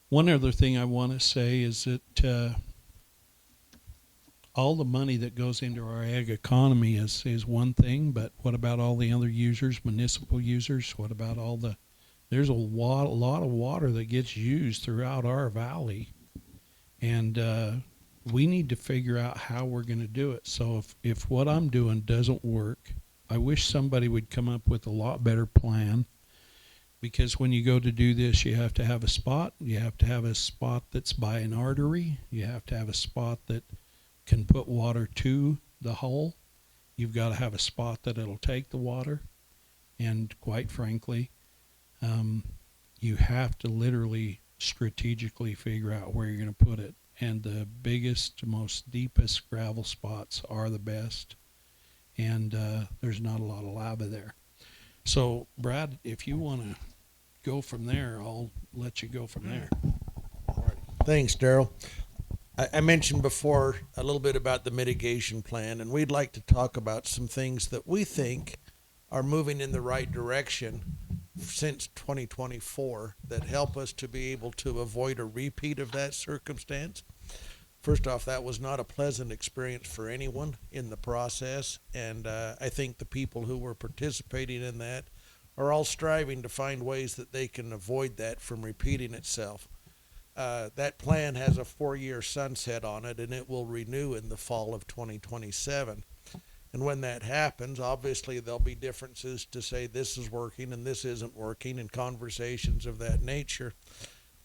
One other thing I want to say is that all the money that goes into our ag economy is one thing, but what about all the other users, municipal users? What about there's a lot of water that gets used throughout our valley, and we need to figure out how we're going to do it. So if what I'm doing doesn't work, I wish somebody would come up with a lot better plan, because when you go to do this, you have to have a spot. You have to have a spot that's by an artery. You have to have a spot that can put water to the hole. You've got to have a spot that it'll take the water. And quite frankly, you have to literally strategically figure out where you're going to put it. And the biggest, most deepest gravel spots are the best. And there's not a lot of lava there. So, Brad, if you want to go from there, I'll let you go from there. All right. Thanks, Darrell. I mentioned before a little bit about the mitigation plan, and we'd like to talk about some things that we think are moving in the right direction since 2024 that help us to be able to avoid a repeat of that circumstance. First off, that was not a pleasant experience for anyone in the process, and I think the people who were participating in that are all striving to find ways that they can avoid that from repeating itself. That plan has a 4-year sunset on it, and it will renew in the fall of 2027. And when that happens, obviously there'll be differences to say this is working and this isn't working, and conversations of that nature.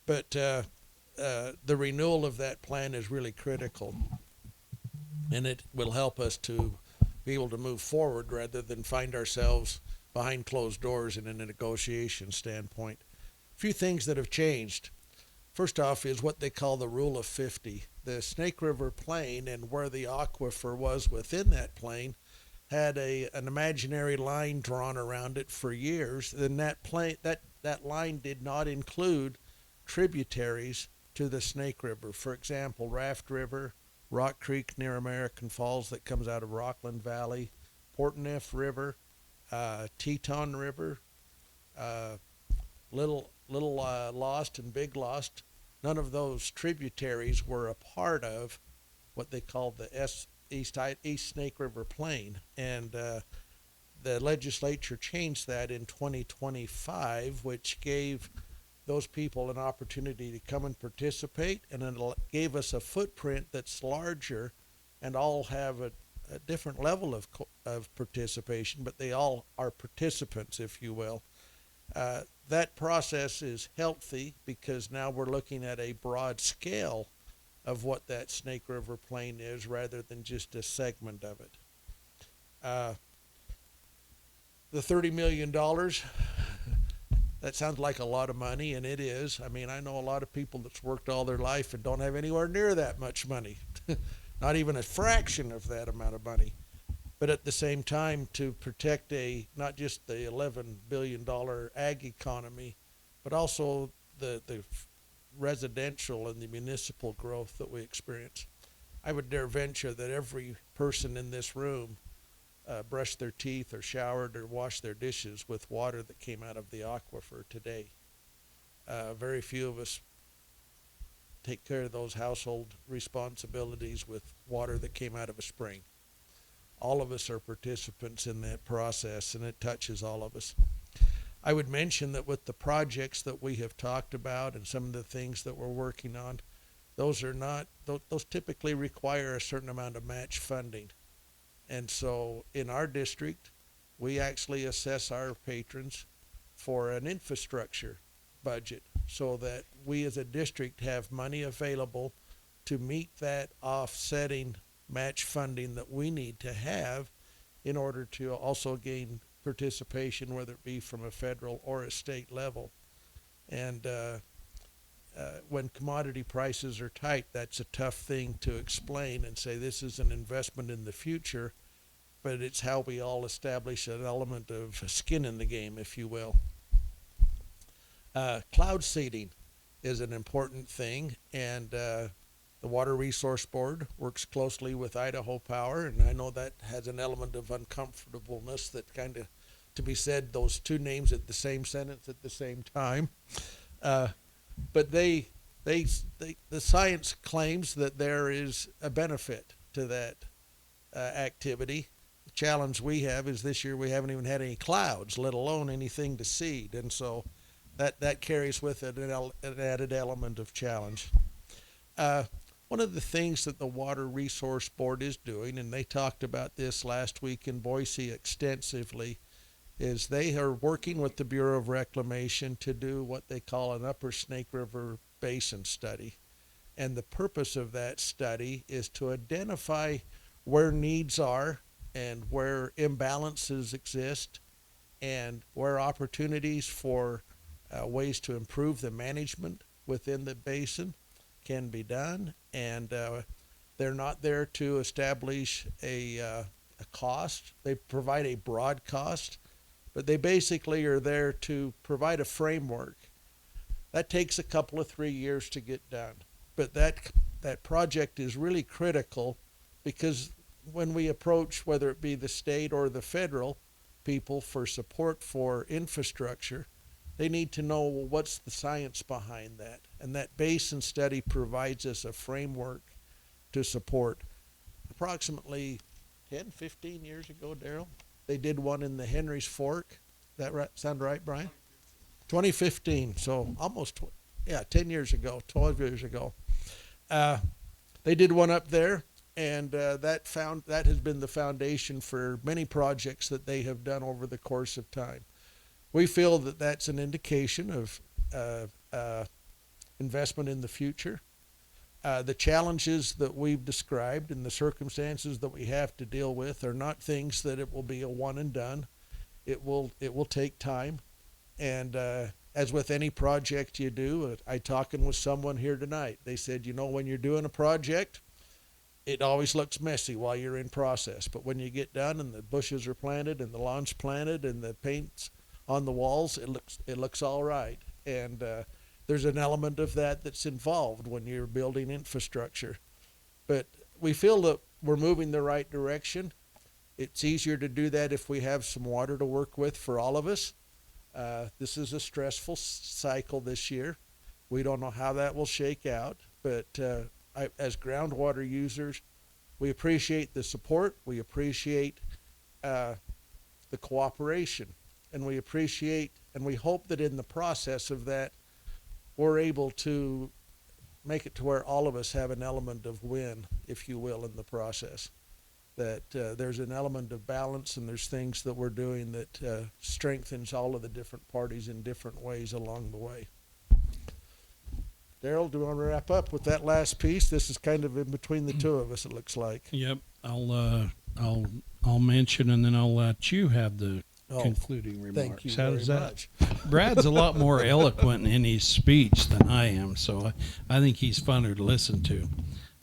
But the renewal of that plan is really critical, and it will help us to be able to move forward rather than find ourselves behind closed doors in a negotiation standpoint. A few things that have changed. First off is what they call the Rule of 50. The Snake River Plain and where the aquifer was within that plain had an imaginary line drawn around it for years. And that line did not include tributaries to the Snake River. For example, Raft River, Rock Creek near American Falls that comes out of Rockland Valley, Portneuf River, Teton River, Little Lost and Big Lost. None of those tributaries were a part of what they called the East Snake River Plain, and the legislature changed that in 2025, which gave those people an opportunity to come and participate, and it gave us a footprint that's larger, and all have a different level of participation, but they all are participants, if you will. That process is healthy because now we're looking at a broad scale of what that Snake River Plain is rather than just a segment of it. The $30 million, that sounds like a lot of money, and it is. I mean, I know a lot of people that's worked all their life and don't have anywhere near that much money, not even a fraction of that amount of money. But at the same time, to protect not just the $11 billion ag economy, but also the residential and the municipal growth that we experience. I would dare venture that every person in this room brushed their teeth or showered or washed their dishes with water that came out of the aquifer today. Very few of us take care of those household responsibilities with water that came out of a spring. All of us are participants in that process, and it touches all of us. I would mention that with the projects that we have talked about and some of the things that we're working on, those typically require a certain amount of match funding. And so in our district, we actually assess our patrons for an infrastructure budget so that we as a district have money available to meet that offsetting match funding that we need to have in order to also gain participation, whether it be from a federal or a state level. And when commodity prices are tight, that's a tough thing to explain and say this is an investment in the future, but it's how we all establish an element of skin in the game, if you will. Cloud seeding is an important thing, and the Water Resource Board works closely with Idaho Power, and I know that has an element of uncomfortableness that kind of, to be said, those two names at the same sentence at the same time. But the science claims that there is a benefit to that activity. The challenge we have is this year we haven't even had any clouds, let alone anything to seed, and so that carries with it an added element of challenge. One of the things that the Water Resource Board is doing, and they talked about this last week in Boise extensively, is they are working with the Bureau of Reclamation to do what they call an Upper Snake River Basin study. And the purpose of that study is to identify where needs are and where imbalances exist and where opportunities for ways to improve the management within the basin can be done. And they're not there to establish a cost. They provide a broad cost, but they basically are there to provide a framework. That takes a couple of 3 years to get done. But that project is really critical because when we approach, whether it be the state or the federal people for support for infrastructure, they need to know, well, what's the science behind that? And that basin study provides us a framework to support. Approximately 10, 15 years ago, Darrell, they did one in the Henry's Fork. That right? Sound right, Brian? 2015, so almost 10 years ago, 12 years ago. They did one up there, and that has been the foundation for many projects that they have done over the course of time. We feel that that's an indication of investment in the future. The challenges that we've described and the circumstances that we have to deal with are not things that it will be a one and done. It will take time. And as with any project you do, I talking with someone here tonight. They said, when you're doing a project, it always looks messy while you're in process. But when you get done and the bushes are planted and the lawn's planted and the paint's on the walls, it looks all right. And there's an element of that's involved when you're building infrastructure. But we feel that we're moving the right direction. It's easier to do that if we have some water to work with for all of us. This is a stressful cycle this year. We don't know how that will shake out, but as groundwater users, we appreciate the support. We appreciate the cooperation. And we appreciate and we hope that in the process of that, we're able to make it to where all of us have an element of win, if you will, in the process. That there's an element of balance and there's things that we're doing that strengthens all of the different parties in different ways along the way. Darrell, do you want to wrap up with that last piece? This is kind of in between the two of us, it looks like. Yep, I'll mention and then I'll let you have the concluding remarks. Thank you How very does that? much. Brad's a lot more eloquent in his speech than I am, so I think he's funner to listen to.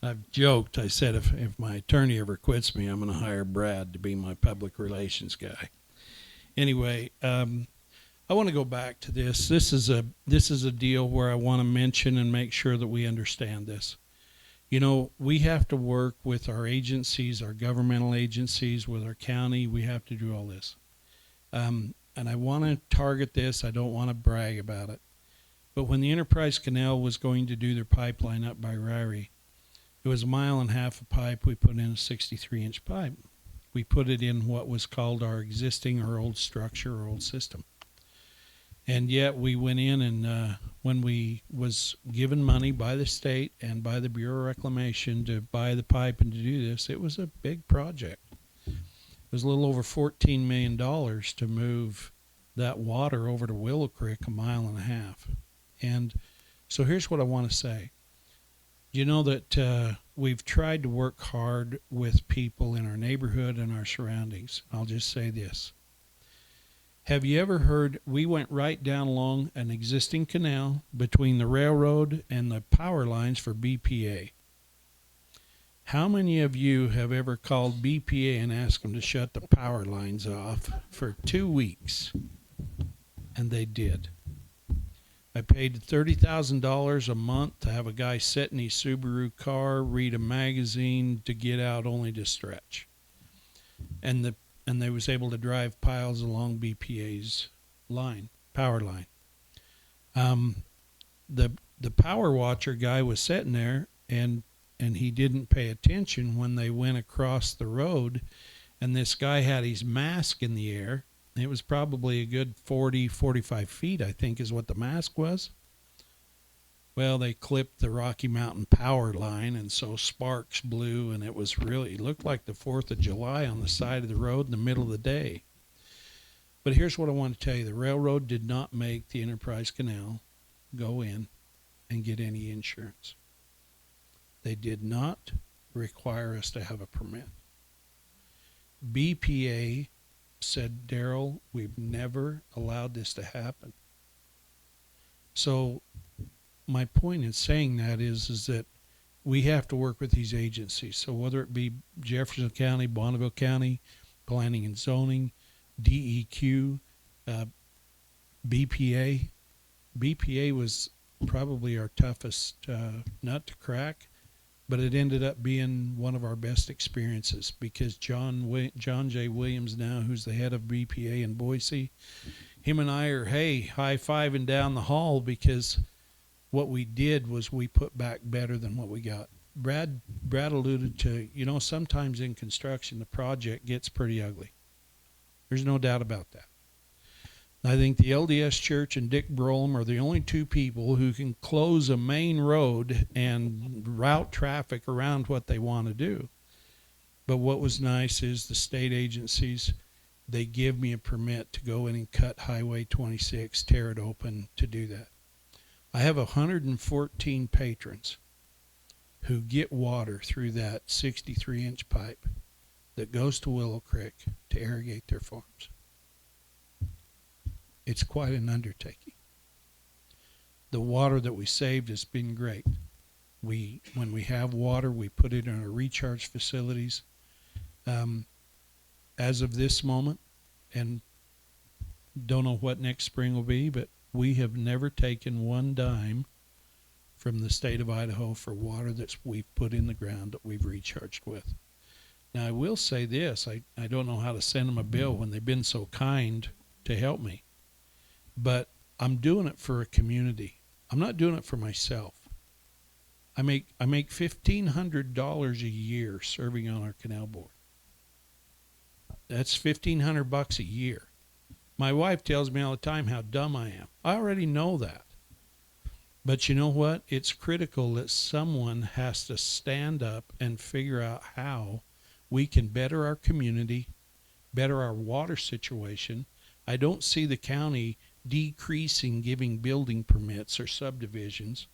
I've joked. I said if my attorney ever quits me, I'm going to hire Brad to be my public relations guy. Anyway, I want to go back to this. This is a deal where I want to mention and make sure that we understand this. We have to work with our agencies, our governmental agencies, with our county. We have to do all this. And I want to target this. I don't want to brag about it. But when the Enterprise Canal was going to do their pipeline up by Ryrie, it was 1.5 miles of pipe. We put in a 63-inch pipe. We put it in what was called our existing or old structure or old system. And yet we went in and when we was given money by the state and by the Bureau of Reclamation to buy the pipe and to do this, it was a big project. It was a little over $14 million to move that water over to Willow Creek 1.5 miles. And so here's what I want to say. You know that we've tried to work hard with people in our neighborhood and our surroundings. I'll just say this. Have you ever heard, we went right down along an existing canal between the railroad and the power lines for BPA. How many of you have ever called BPA and asked them to shut the power lines off for 2 weeks? And they did. I paid $30,000 a month to have a guy sit in his Subaru car, read a magazine to get out only to stretch. And they was able to drive piles along BPA's power line. The power watcher guy was sitting there and he didn't pay attention when they went across the road, and this guy had his mask in the air. It was probably a good 40, 45 feet, I think is what the mask was. Well, they clipped the Rocky Mountain power line, and so sparks blew, and it looked like the 4th of July on the side of the road in the middle of the day. But here's what I want to tell you. The railroad did not make the Enterprise Canal go in and get any insurance. They did not require us to have a permit. BPA said, Darrel, we've never allowed this to happen. So my point in saying that is that we have to work with these agencies. So whether it be Jefferson County, Bonneville County, Planning and Zoning, DEQ, BPA. BPA was probably our toughest nut to crack, but it ended up being one of our best experiences because John J. Williams now, who's the head of BPA in Boise, him and I are, high-fiving down the hall because what we did was we put back better than what we got. Brad alluded to, sometimes in construction the project gets pretty ugly. There's no doubt about that. I think the LDS Church and Dick Brolem are the only two people who can close a main road and route traffic around what they want to do. But what was nice is the state agencies, they give me a permit to go in and cut Highway 26, tear it open to do that. I have 114 patrons who get water through that 63-inch pipe that goes to Willow Creek to irrigate their farms. It's quite an undertaking. The water that we saved has been great. When we have water, we put it in our recharge facilities. As of this moment, and don't know what next spring will be, but we have never taken one dime from the state of Idaho for water that we've put in the ground that we've recharged with. Now, I will say this. I don't know how to send them a bill when they've been so kind to help me. But I'm doing it for a community. I'm not doing it for myself. I make $1,500 a year serving on our canal board. That's $1,500 a year. My wife tells me all the time how dumb I am. I already know that. But you know what? It's critical that someone has to stand up and figure out how we can better our community, better our water situation. I don't see the county decreasing giving building permits or subdivisions,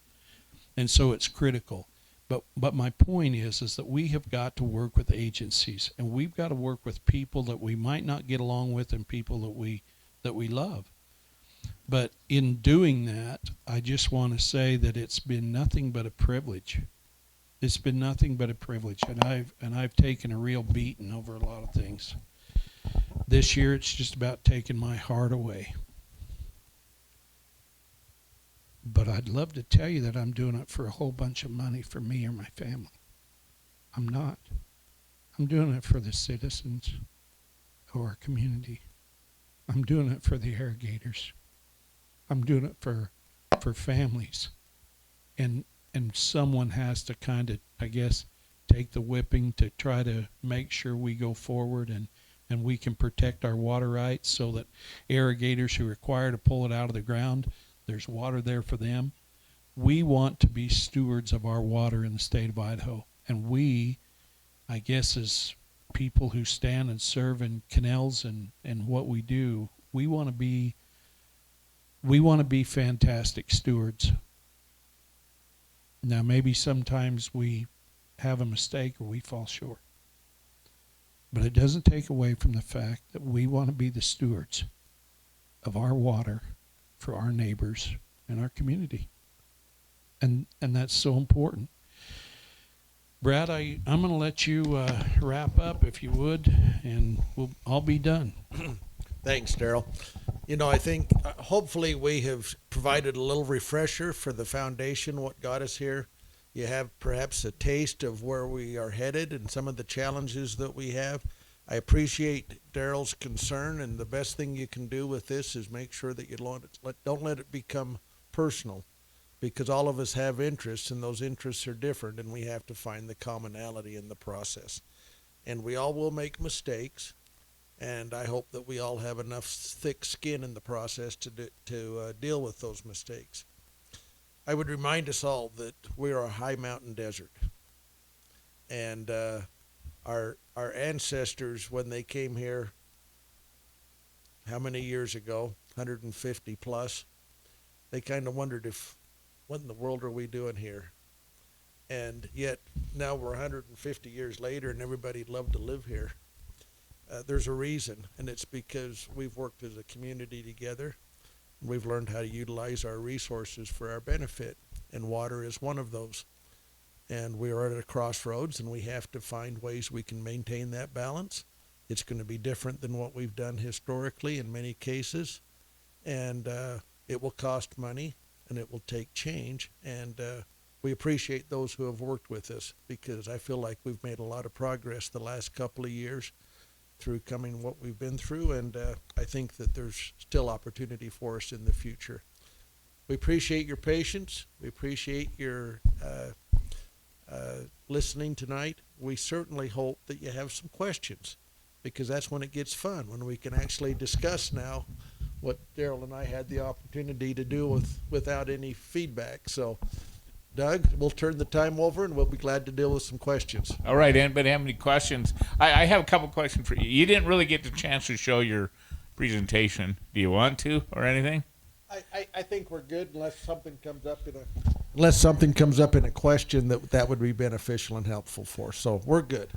and so it's critical. But my point is that we have got to work with agencies, and we've got to work with people that we might not get along with and people that we love. But in doing that, I just want to say that it's been nothing but a privilege. It's been nothing but a privilege, and I've taken a real beating over a lot of things. This year, it's just about taking my heart away. But I'd love to tell you that I'm doing it for a whole bunch of money for me or my family. I'm not. I'm doing it for the citizens of our community. I'm doing it for the irrigators. I'm doing it for families. And someone has to kind of, I guess, take the whipping to try to make sure we go forward and we can protect our water rights so that irrigators who require to pull it out of the ground, there's water there for them. We want to be stewards of our water in the state of Idaho. And we, I guess, as people who stand and serve in canals and what we do, we want to be fantastic stewards. Now, maybe sometimes we have a mistake or we fall short. But it doesn't take away from the fact that we want to be the stewards of our water for our neighbors and our community. And that's so important. Brad, I'm going to let you wrap up if you would, and I'll be done. Thanks, Darrell. You know, I think hopefully we have provided a little refresher for the foundation, what got us here. You have perhaps a taste of where we are headed and some of the challenges that we have. I appreciate Darrell's concern, and the best thing you can do with this is make sure that you don't let it become personal, because all of us have interests, and those interests are different, and we have to find the commonality in the process. And we all will make mistakes, and I hope that we all have enough thick skin in the process to deal with those mistakes. I would remind us all that we are a high mountain desert, and our ancestors, when they came here, how many years ago, 150 plus, they kind of wondered what in the world are we doing here? And yet now we're 150 years later and everybody'd love to live here. There's a reason, and it's because we've worked as a community together. We've learned how to utilize our resources for our benefit, and water is one of those. And we are at a crossroads, and we have to find ways we can maintain that balance. It's going to be different than what we've done historically in many cases, and it will cost money, and it will take change. And we appreciate those who have worked with us, because I feel like we've made a lot of progress the last couple of years through coming what we've been through, and I think that there's still opportunity for us in the future. We appreciate your patience. We appreciate your listening tonight. We certainly hope that you have some questions, because that's when it gets fun, when we can actually discuss now what Darrell and I had the opportunity to do without any feedback. So, Doug, we'll turn the time over, and we'll be glad to deal with some questions. All right, anybody have any questions? I have a couple questions for you. You didn't really get the chance to show your presentation. Do you want to, or anything? I think we're good unless something comes up in a question that would be beneficial and helpful for us. So we're good.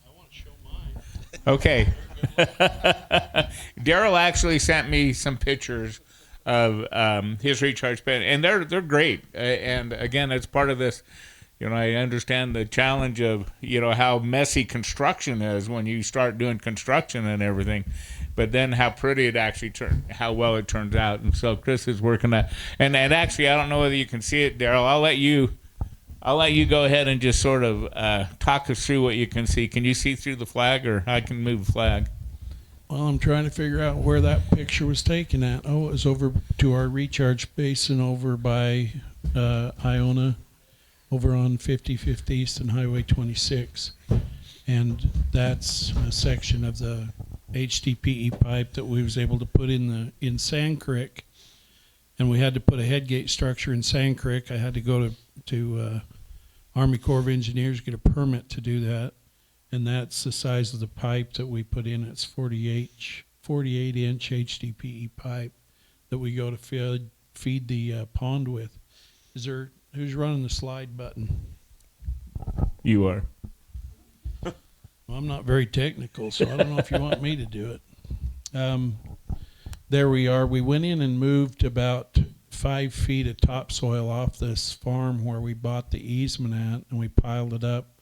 I want to show mine. Okay. Darrell actually sent me some pictures of his recharge pen, and they're great. And again, it's part of this. You know, I understand the challenge of, you know, how messy construction is when you start doing construction and everything, but then how pretty it actually how well it turns out. And so Chris is working that. And actually, I don't know whether you can see it, Darrell. I'll let you go ahead and just sort of talk us through what you can see. Can you see through the flag, or I can move the flag? Well, I'm trying to figure out where that picture was taken at. Oh, it was over to our recharge basin over by Iona, over on 55th East and Highway 26. And that's a section of the HDPE pipe that we was able to put in Sand Creek. And we had to put a headgate structure in Sand Creek. I had to go to Army Corps of Engineers, get a permit to do that. And that's the size of the pipe that we put in. It's 48-inch HDPE pipe that we go to feed the pond with. Who's running the slide button? You are. Well, I'm not very technical, so I don't know if you want me to do it. There we are. We went in and moved about 5 feet of topsoil off this farm where we bought the easement at, and we piled it up.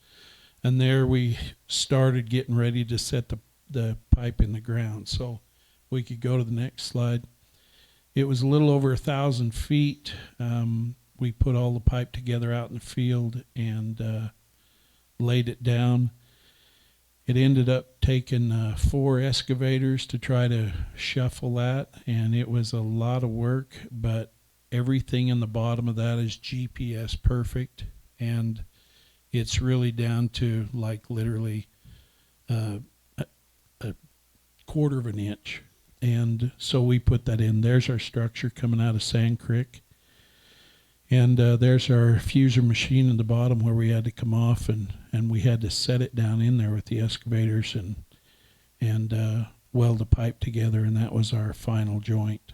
And there we started getting ready to set the pipe in the ground. So we could go to the next slide. It was a little over 1,000 feet. We put all the pipe together out in the field and laid it down. It ended up taking 4 excavators to try to shuffle that, and it was a lot of work, but everything in the bottom of that is GPS perfect, and it's really down to like literally a quarter of an inch. And so we put that in. There's our structure coming out of Sand Creek. And there's our fuser machine in the bottom where we had to come off, and we had to set it down in there with the excavators and weld the pipe together, and that was our final joint.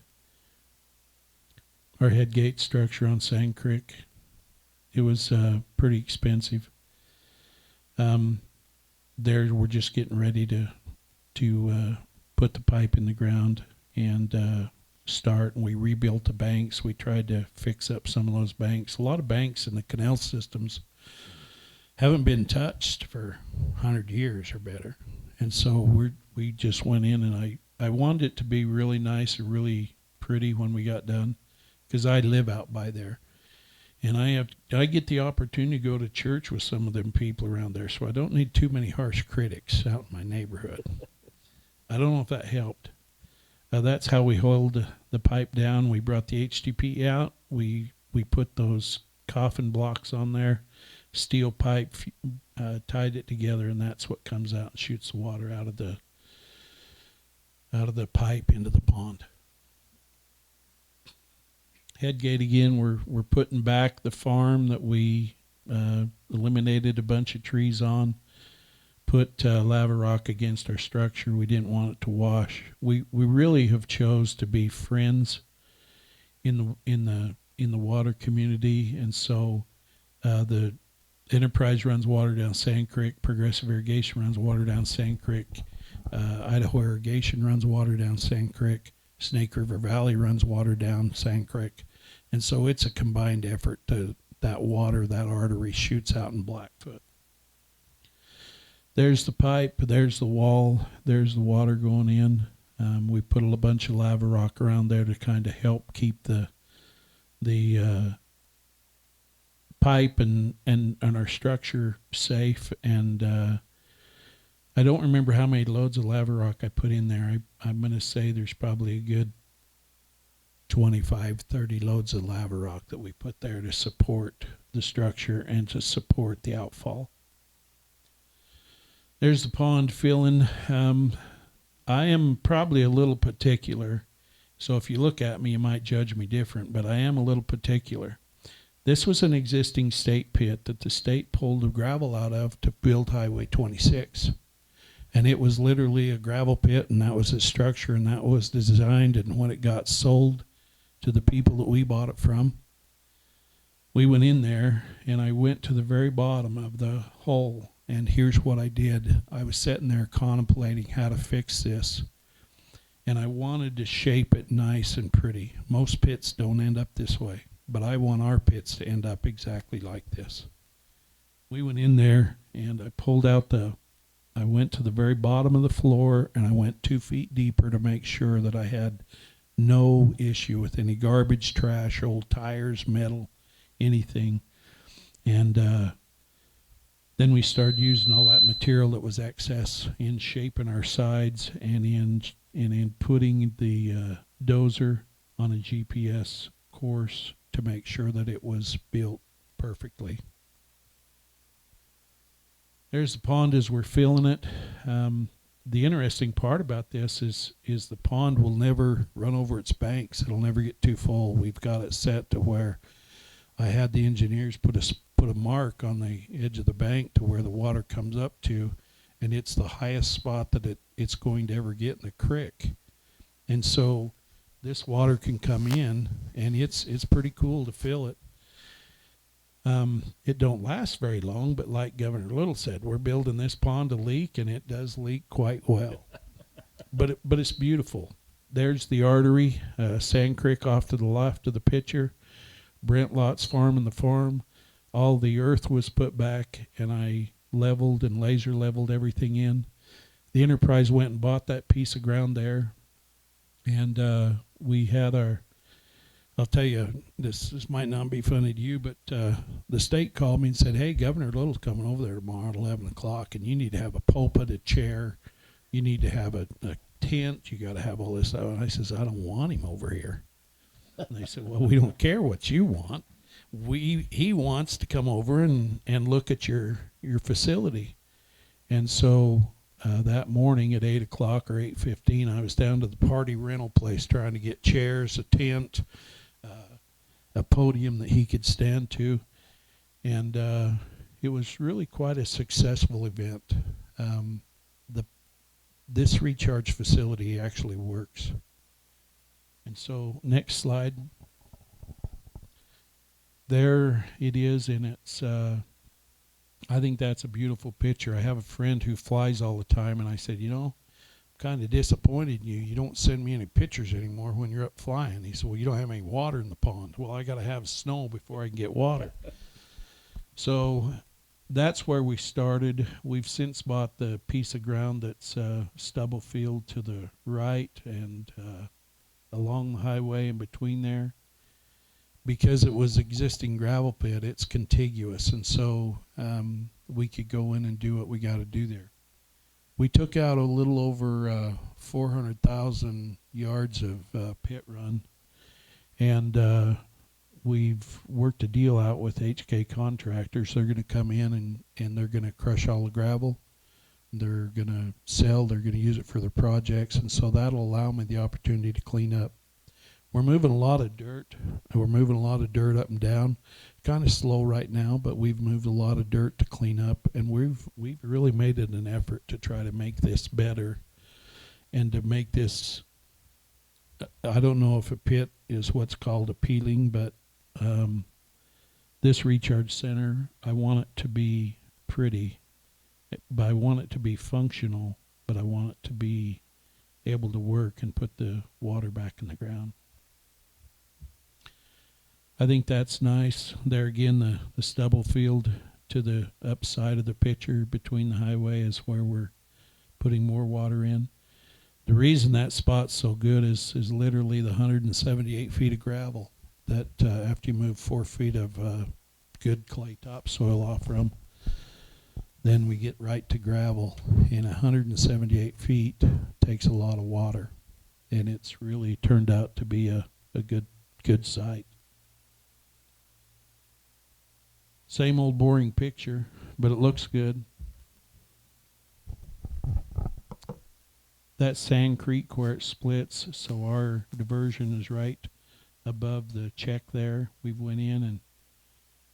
Our head gate structure on Sand Creek. pretty expensive. There we're just getting ready to put the pipe in the ground and start. And we rebuilt the banks. We tried to fix up some of those banks. A lot of banks in the canal systems haven't been touched for 100 years or better. And so we just went in, and I wanted it to be really nice and really pretty when we got done, because I live out by there. And I get the opportunity to go to church with some of them people around there, so I don't need too many harsh critics out in my neighborhood. I don't know if that helped. That's how we hauled the pipe down. We brought the HDP out. We put those coffin blocks on there, steel pipe, tied it together, and that's what comes out and shoots the water out of the pipe into the pond. Headgate again, we're putting back the farm that we eliminated a bunch of trees on. Put lava rock against our structure. We didn't want it to wash. We really have chose to be friends in the water community, and so the Enterprise runs water down Sand Creek. Progressive Irrigation runs water down Sand Creek. Idaho Irrigation runs water down Sand Creek. Snake River Valley runs water down Sand Creek. And so it's a combined effort to that water, that artery shoots out in Blackfoot. There's the pipe, there's the wall, there's the water going in. We put a bunch of lava rock around there to kind of help keep the pipe and our structure safe. And I don't remember how many loads of lava rock I put in there. I'm going to say there's probably a good 25, 30 loads of lava rock that we put there to support the structure and to support the outfall. There's the pond filling. I am probably a little particular, so if you look at me, you might judge me different, but I am a little particular. This was an existing state pit that the state pulled the gravel out of to build Highway 26. And it was literally a gravel pit, and that was its structure, and that was designed. And when it got sold to the people that we bought it from, we went in there, and I went to the very bottom of the hole, and here's what I did. I was sitting there contemplating how to fix this, and I wanted to shape it nice and pretty. Most pits don't end up this way, but I want our pits to end up exactly like this. We went in there, and I pulled out I went to the very bottom of the floor, and I went 2 feet deeper to make sure that I had no issue with any garbage, trash, old tires, metal, anything. And then we started using all that material that was excess in shaping our sides and in putting the dozer on a GPS course to make sure that it was built perfectly. There's the pond as we're filling it. The interesting part about this is the pond will never run over its banks. It'll never get too full. We've got it set to where I had the engineers put a mark on the edge of the bank to where the water comes up to, and it's the highest spot that it's going to ever get in the creek. And so this water can come in, and it's pretty cool to fill it. It don't last very long, but like Governor Little said, we're building this pond to leak, and it does leak quite well. But it's beautiful. There's the artery, Sand Creek off to the left of the picture, Brent Lott's farm and the farm. All the earth was put back, and I leveled and laser leveled everything in. The Enterprise went and bought that piece of ground there, and we had I'll tell you, this might not be funny to you, but the state called me and said, hey, Governor Little's coming over there tomorrow at 11 o'clock, and you need to have a pulpit, a chair. You need to have a tent. You got to have all this stuff. And I says, I don't want him over here. And they said, well, we don't care what you want. He wants to come over and look at your facility. And so that morning at 8 o'clock or 8:15, I was down to the party rental place trying to get chairs, a tent, a podium that he could stand to. And it was really quite a successful event. This recharge facility actually works. And so next slide. there it is, and it's I think that's a beautiful picture. I have a friend who flies all the time, and I said, you know, I'm kind of disappointed in you. You don't send me any pictures anymore when you're up flying. He said, well, you don't have any water in the pond. Well, I got to have snow before I can get water. So that's where we started. We've since bought the piece of ground that's stubble field to the right and along the highway in between there. Because it was existing gravel pit, it's contiguous, and so we could go in and do what we got to do there. We took out a little over 400,000 yards of pit run, and we've worked a deal out with HK Contractors. They're going to come in and they're going to crush all the gravel. They're going to sell, they're going to use it for their projects, and so that'll allow me the opportunity to clean up. We're moving a lot of dirt. We're moving a lot of dirt up and down. Kind of slow right now, but we've moved a lot of dirt to clean up, and we've really made it an effort to try to make this better and to make this. I don't know if a pit is what's called appealing, but this recharge center, I want it to be pretty, but I want it to be functional, but I want it to be able to work and put the water back in the ground. I think that's nice. There again, the stubble field to the upside of the picture between the highway is where we're putting more water in. The reason that spot's so good is literally the 178 feet of gravel that after you move 4 feet of good clay topsoil off from, then we get right to gravel. And 178 feet takes a lot of water, and it's really turned out to be a good site. Same old boring picture, but it looks good. That's Sand Creek where it splits, so our diversion is right above the check there. We've went in and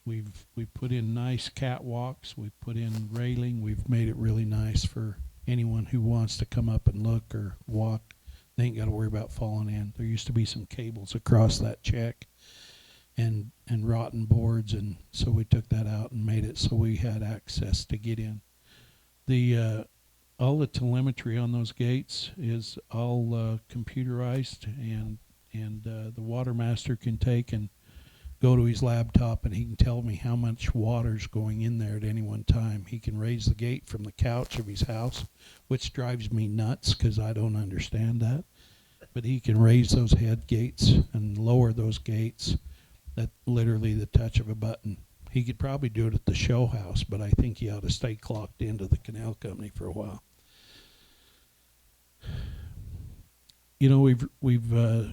we've put in nice catwalks. We've put in railing. We've made it really nice for anyone who wants to come up and look or walk. They ain't got to worry about falling in. There used to be some cables across that check and rotten boards, and so we took that out and made it so we had access to get in. The all the telemetry on those gates is all computerized, and the water master can take and go to his laptop and he can tell me how much water's going in there at any one time. He can raise the gate from the couch of his house, which drives me nuts because I don't understand that. But he can raise those head gates and lower those gates at literally the touch of a button. He could probably do it at the show house, but I think he ought to stay clocked into the canal company for a while. You know, we've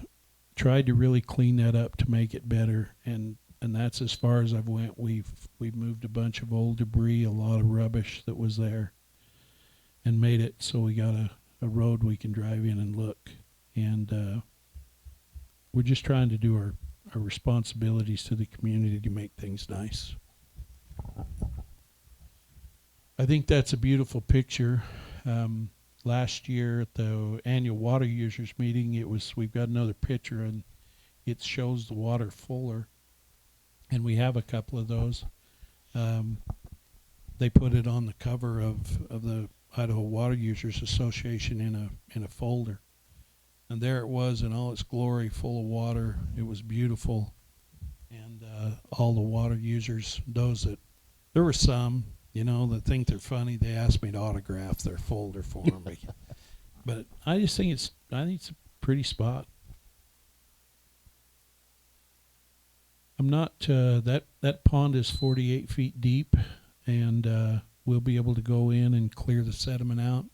tried to really clean that up to make it better, and that's as far as I've went. We've moved a bunch of old debris, a lot of rubbish that was there, and made it so we got a road we can drive in and look. And we're just trying to do our responsibilities to the community to make things nice. I think that's a beautiful picture. Last year at the annual water users meeting, we've got another picture, and it shows the water fuller, and we have a couple of those. They put it on the cover of the Idaho Water Users Association in a folder. And there it was in all its glory, full of water. It was beautiful. And all the water users, there were some, that think they're funny. They asked me to autograph their folder for me. But I just think it's a pretty spot. I'm not, that pond is 48 feet deep, and we'll be able to go in and clear the sediment out.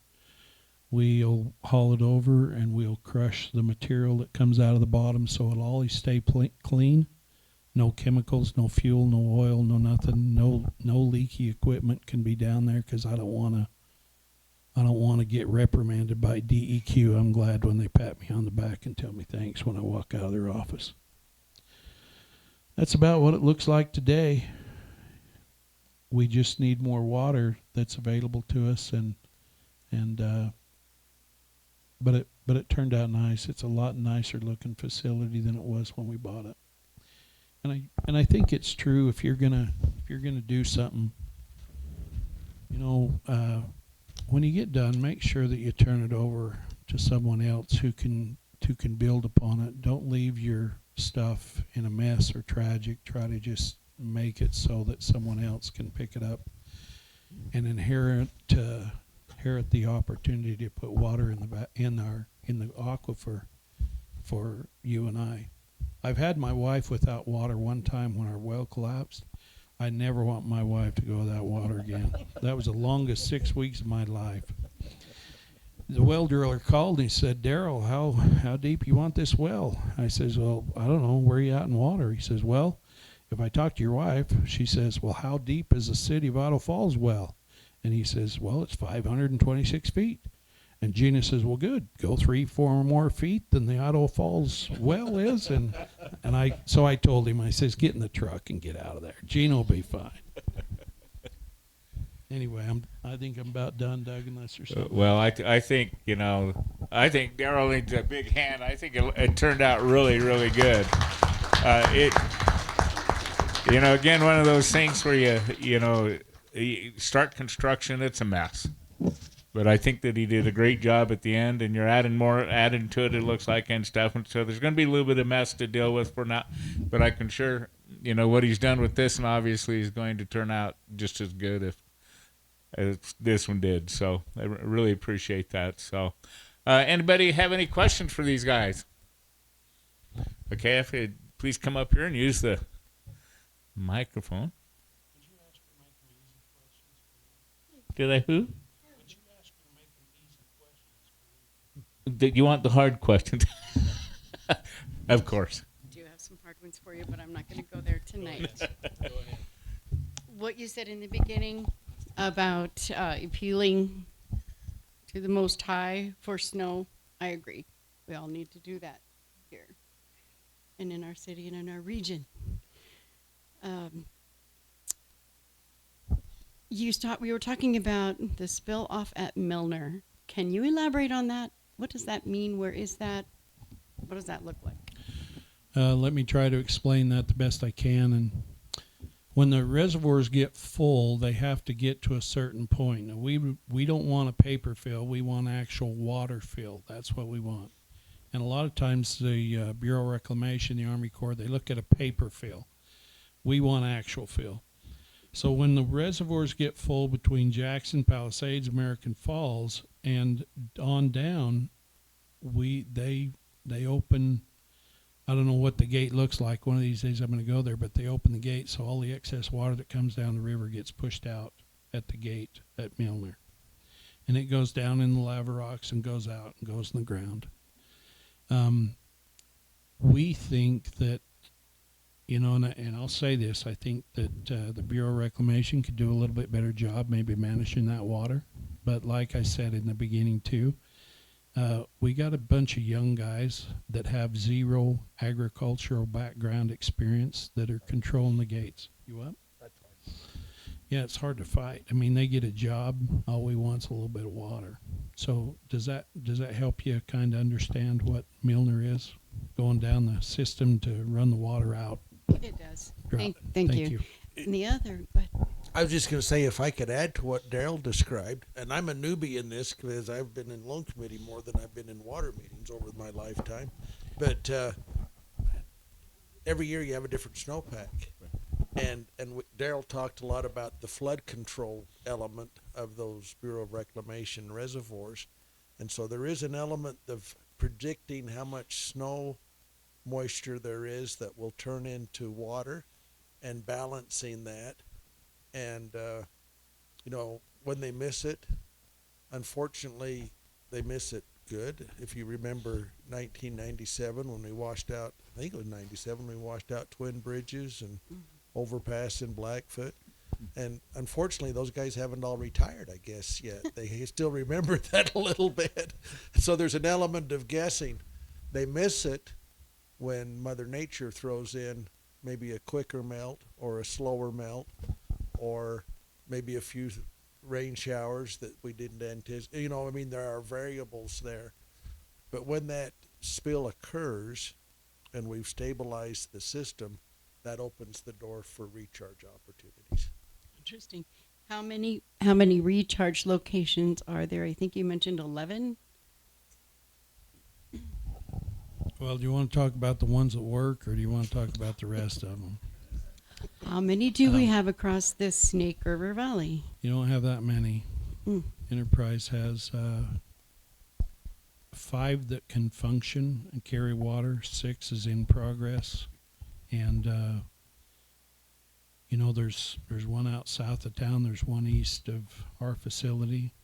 We'll haul it over and we'll crush the material that comes out of the bottom so it'll always stay clean. No chemicals, no fuel, no oil, no nothing. No leaky equipment can be down there because I don't want to get reprimanded by DEQ. I'm glad when they pat me on the back and tell me thanks when I walk out of their office. That's about what it looks like today. We just need more water that's available to us, but it turned out nice. It's a lot nicer looking facility than it was when we bought it. I think it's true if you're gonna do something, when you get done, make sure that you turn it over to someone else who can build upon it. Don't leave your stuff in a mess or tragic. Try to just make it so that someone else can pick it up and inherit the opportunity to put water in the aquifer for you and I. I've had my wife without water one time when our well collapsed. I never want my wife to go without water again. That was the longest 6 weeks of my life. The well driller called and he said, "Darrel, how deep you want this well?" I says, "Well, I don't know. Where are you at in water?" He says, "Well, if I talk to your wife," she says, "Well, how deep is the city of Idaho Falls well?" And he says, "Well, it's 526 feet. And Gina says, "Well, good. Go 3-4 more feet than the Idaho Falls well is." And I told him, I says, "Get in the truck and get out of there. Gina will be fine." Anyway, I think I'm about done, Doug, unless there's something. Well, I think Darrel needs a big hand. I think it turned out really, really good. Again, one of those things where you start construction, it's a mess. But I think that he did a great job at the end, and you're adding to it, it looks like, and stuff. And so there's going to be a little bit of mess to deal with for now. But I can sure, what he's done with this, and obviously is going to turn out just as good as this one did. So I really appreciate that. So anybody have any questions for these guys? Okay, if you'd please come up here and use the microphone. Did I who? You want the hard questions? Of course. I do have some hard ones for you, but I'm not going to go there tonight. Go ahead. What you said in the beginning about appealing to the Most High for snow, I agree. We all need to do that here and in our city and in our region. We were talking about the spill off at Milner. Can you elaborate on that? What does that mean? Where is that? What does that look like? Let me try to explain that the best I can. And when the reservoirs get full, they have to get to a certain point. Now, we don't want a paper fill. We want actual water fill. That's what we want. And a lot of times the Bureau of Reclamation, the Army Corps, they look at a paper fill. We want actual fill. So when the reservoirs get full between Jackson, Palisades, American Falls, and on down, they open. I don't know what the gate looks like. One of these days I'm going to go there, but they open the gate so all the excess water that comes down the river gets pushed out at the gate at Milner. And it goes down in the lava rocks and goes out and goes in the ground. We think that, and I'll say this, I think that the Bureau of Reclamation could do a little bit better job maybe managing that water. But like I said in the beginning too, we got a bunch of young guys that have zero agricultural background experience that are controlling the gates. You what? That's right. Yeah, it's hard to fight. I mean, they get a job. All we want's a little bit of water. So does that help you kind of understand what Milner is? Going down the system to run the water out. It does. Drop. Thank you. And the other, but I was just going to say, if I could add to what Darrel described, and I'm a newbie in this because I've been in loan committee more than I've been in water meetings over my lifetime. But every year you have a different snowpack. And Darrel talked a lot about the flood control element of those Bureau of Reclamation reservoirs. And so there is an element of predicting how much snow moisture there is that will turn into water and balancing that. And, when they miss it, unfortunately, they miss it good. If you remember 1997 when we washed out, I think it was 97, we washed out Twin Bridges and overpass in Blackfoot. And unfortunately, those guys haven't all retired, I guess, yet. They still remember that a little bit. So there's an element of guessing. They miss it when Mother Nature throws in maybe a quicker melt or a slower melt or maybe a few rain showers that we didn't anticipate. There are variables there. But when that spill occurs and we've stabilized the system, that opens the door for recharge opportunities. Interesting. How many recharge locations are there? I think you mentioned 11. Well, do you want to talk about the ones that work, or do you want to talk about the rest of them? How many do we have across the Snake River Valley? You don't have that many. Mm. Enterprise has 5 that can function and carry water. 6 is in progress, and there's one out south of town. There's one east of our facility.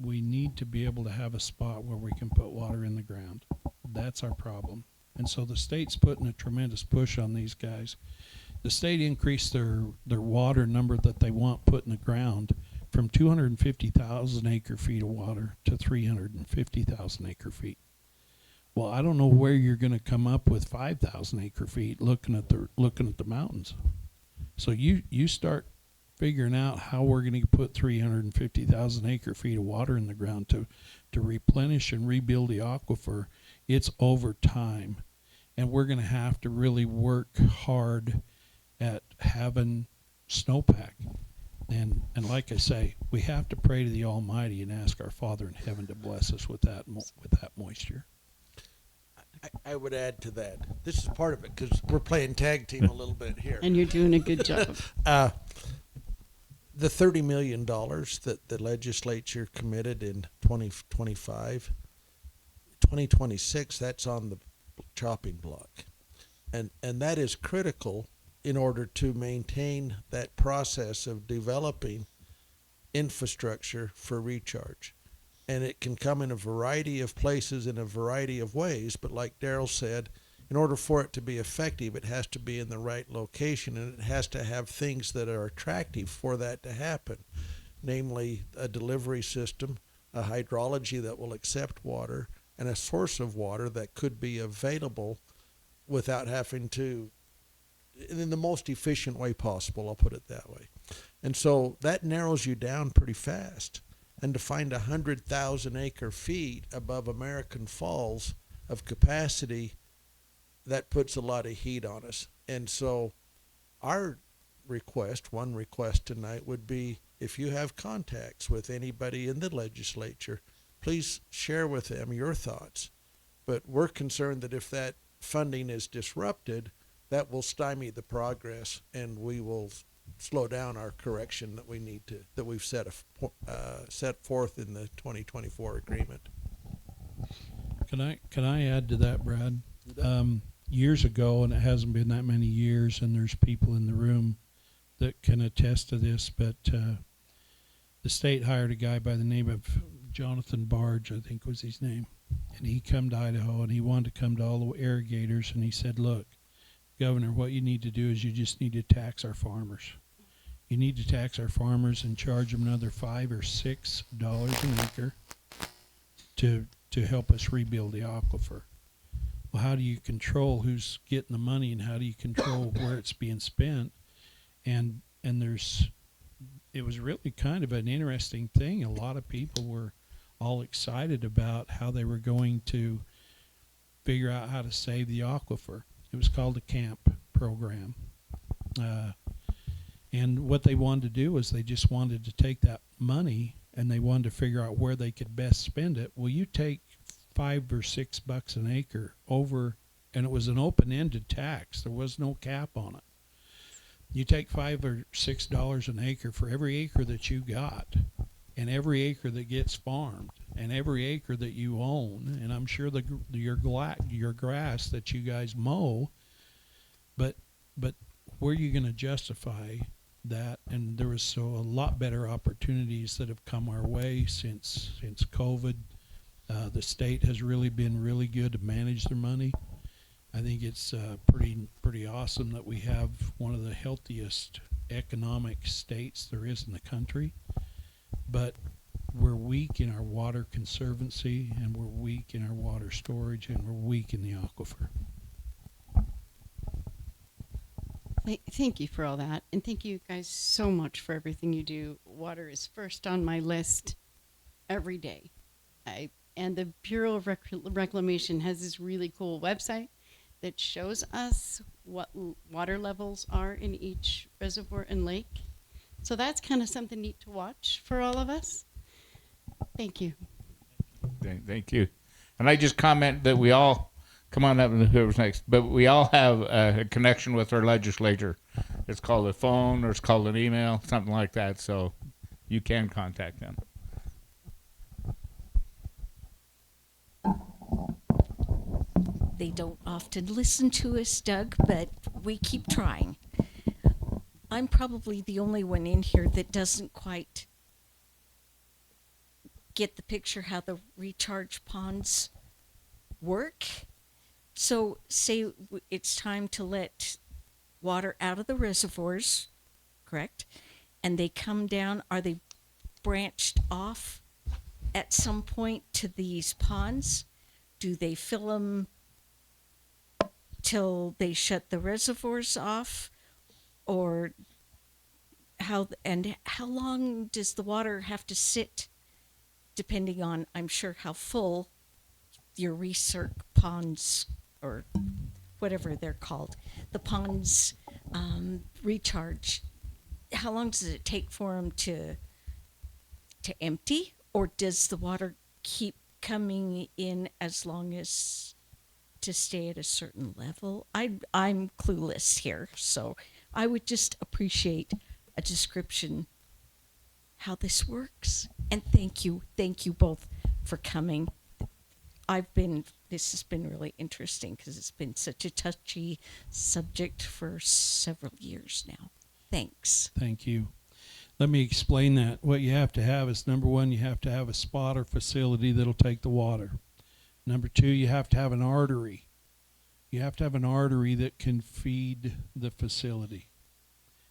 We need to be able to have a spot where we can put water in the ground. That's our problem, and so the state's putting a tremendous push on these guys. The state increased their water number that they want put in the ground from 250,000 acre feet of water to 350,000 acre feet. Well, I don't know where you're going to come up with 5,000 acre feet looking at the mountains. So you start figuring out how we're going to put 350,000 acre feet of water in the ground to replenish and rebuild the aquifer. It's over time, and we're going to have to really work hard at having snowpack. And like I say, we have to pray to the Almighty and ask our Father in heaven to bless us with that moisture. I would add to that. This is part of it because we're playing tag team a little bit here. And you're doing a good job. The $30 million that the legislature committed in 2025, 2026, that's on the chopping block. And that is critical in order to maintain that process of developing infrastructure for recharge. And it can come in a variety of places in a variety of ways, but like Darrel said, in order for it to be effective, it has to be in the right location, and it has to have things that are attractive for that to happen, namely a delivery system, a hydrology that will accept water, and a source of water that could be available without having to, in the most efficient way possible, I'll put it that way. And so that narrows you down pretty fast. And to find 100,000 acre feet above American Falls of capacity, that puts a lot of heat on us. And so our one request tonight would be, if you have contacts with anybody in the legislature, please share with them your thoughts. But we're concerned that if that funding is disrupted, that will stymie the progress, and we will slow down our correction that we need to, that we've set forth in the 2024 agreement. Can I add to that, Brad? Years ago, and it hasn't been that many years, and there's people in the room that can attest to this, but the state hired a guy by the name of Jonathan Barge, I think was his name, and he come to Idaho, and he wanted to come to all the irrigators, and he said, look, Governor, what you need to do is you just need to tax our farmers. You need to tax our farmers and charge them another $5 or $6 an acre to help us rebuild the aquifer. Well, how do you control who's getting the money, and how do you control where it's being spent? And it was really kind of an interesting thing. A lot of people were all excited about how they were going to figure out how to save the aquifer. It was called a CAMP program. And what they wanted to do is they just wanted to take that money and they wanted to figure out where they could best spend it. Well, you take $5 or $6 an acre over, and it was an open-ended tax. There was no cap on it. You take $5 or $6 an acre for every acre that you got, and every acre that gets farmed, and every acre that you own, and I'm sure your grass that you guys mow, but where are you going to justify that? And there was a lot better opportunities that have come our way since COVID. The state has really been really good to manage their money. I think it's pretty awesome that we have one of the healthiest economic states there is in the country, but we're weak in our water conservancy, and we're weak in our water storage, and we're weak in the aquifer. Thank you for all that, and thank you guys so much for everything you do. Water is first on my list every day. And the Bureau of Reclamation has this really cool website that shows us what water levels are in each reservoir and lake. So that's kind of something neat to watch for all of us. Thank you. Thank you. And I just comment that we all, come on up and whoever's next, but we all have a connection with our legislature. It's called a phone or it's called an email, something like that. So you can contact them. They don't often listen to us, Doug, but we keep trying. I'm probably the only one in here that doesn't quite get the picture how the recharge ponds work. So say it's time to let water out of the reservoirs, correct? And they come down, are they branched off at some point to these ponds? Do they fill them till they shut the reservoirs off? Or how long does the water have to sit, depending on, I'm sure, how full your recirc ponds, or whatever they're called, the ponds recharge? How long does it take for them to empty, or does the water keep coming in as long as to stay at a certain level? I'm clueless here, so I would just appreciate a description how this works. And thank you both for coming. This has been really interesting because it's been such a touchy subject for several years now. Thanks. Thank you. Let me explain that. What you have to have is, number one, you have to have a spotter facility that'll take the water. Number two, you have to have an artery. You have to have an artery that can feed the facility.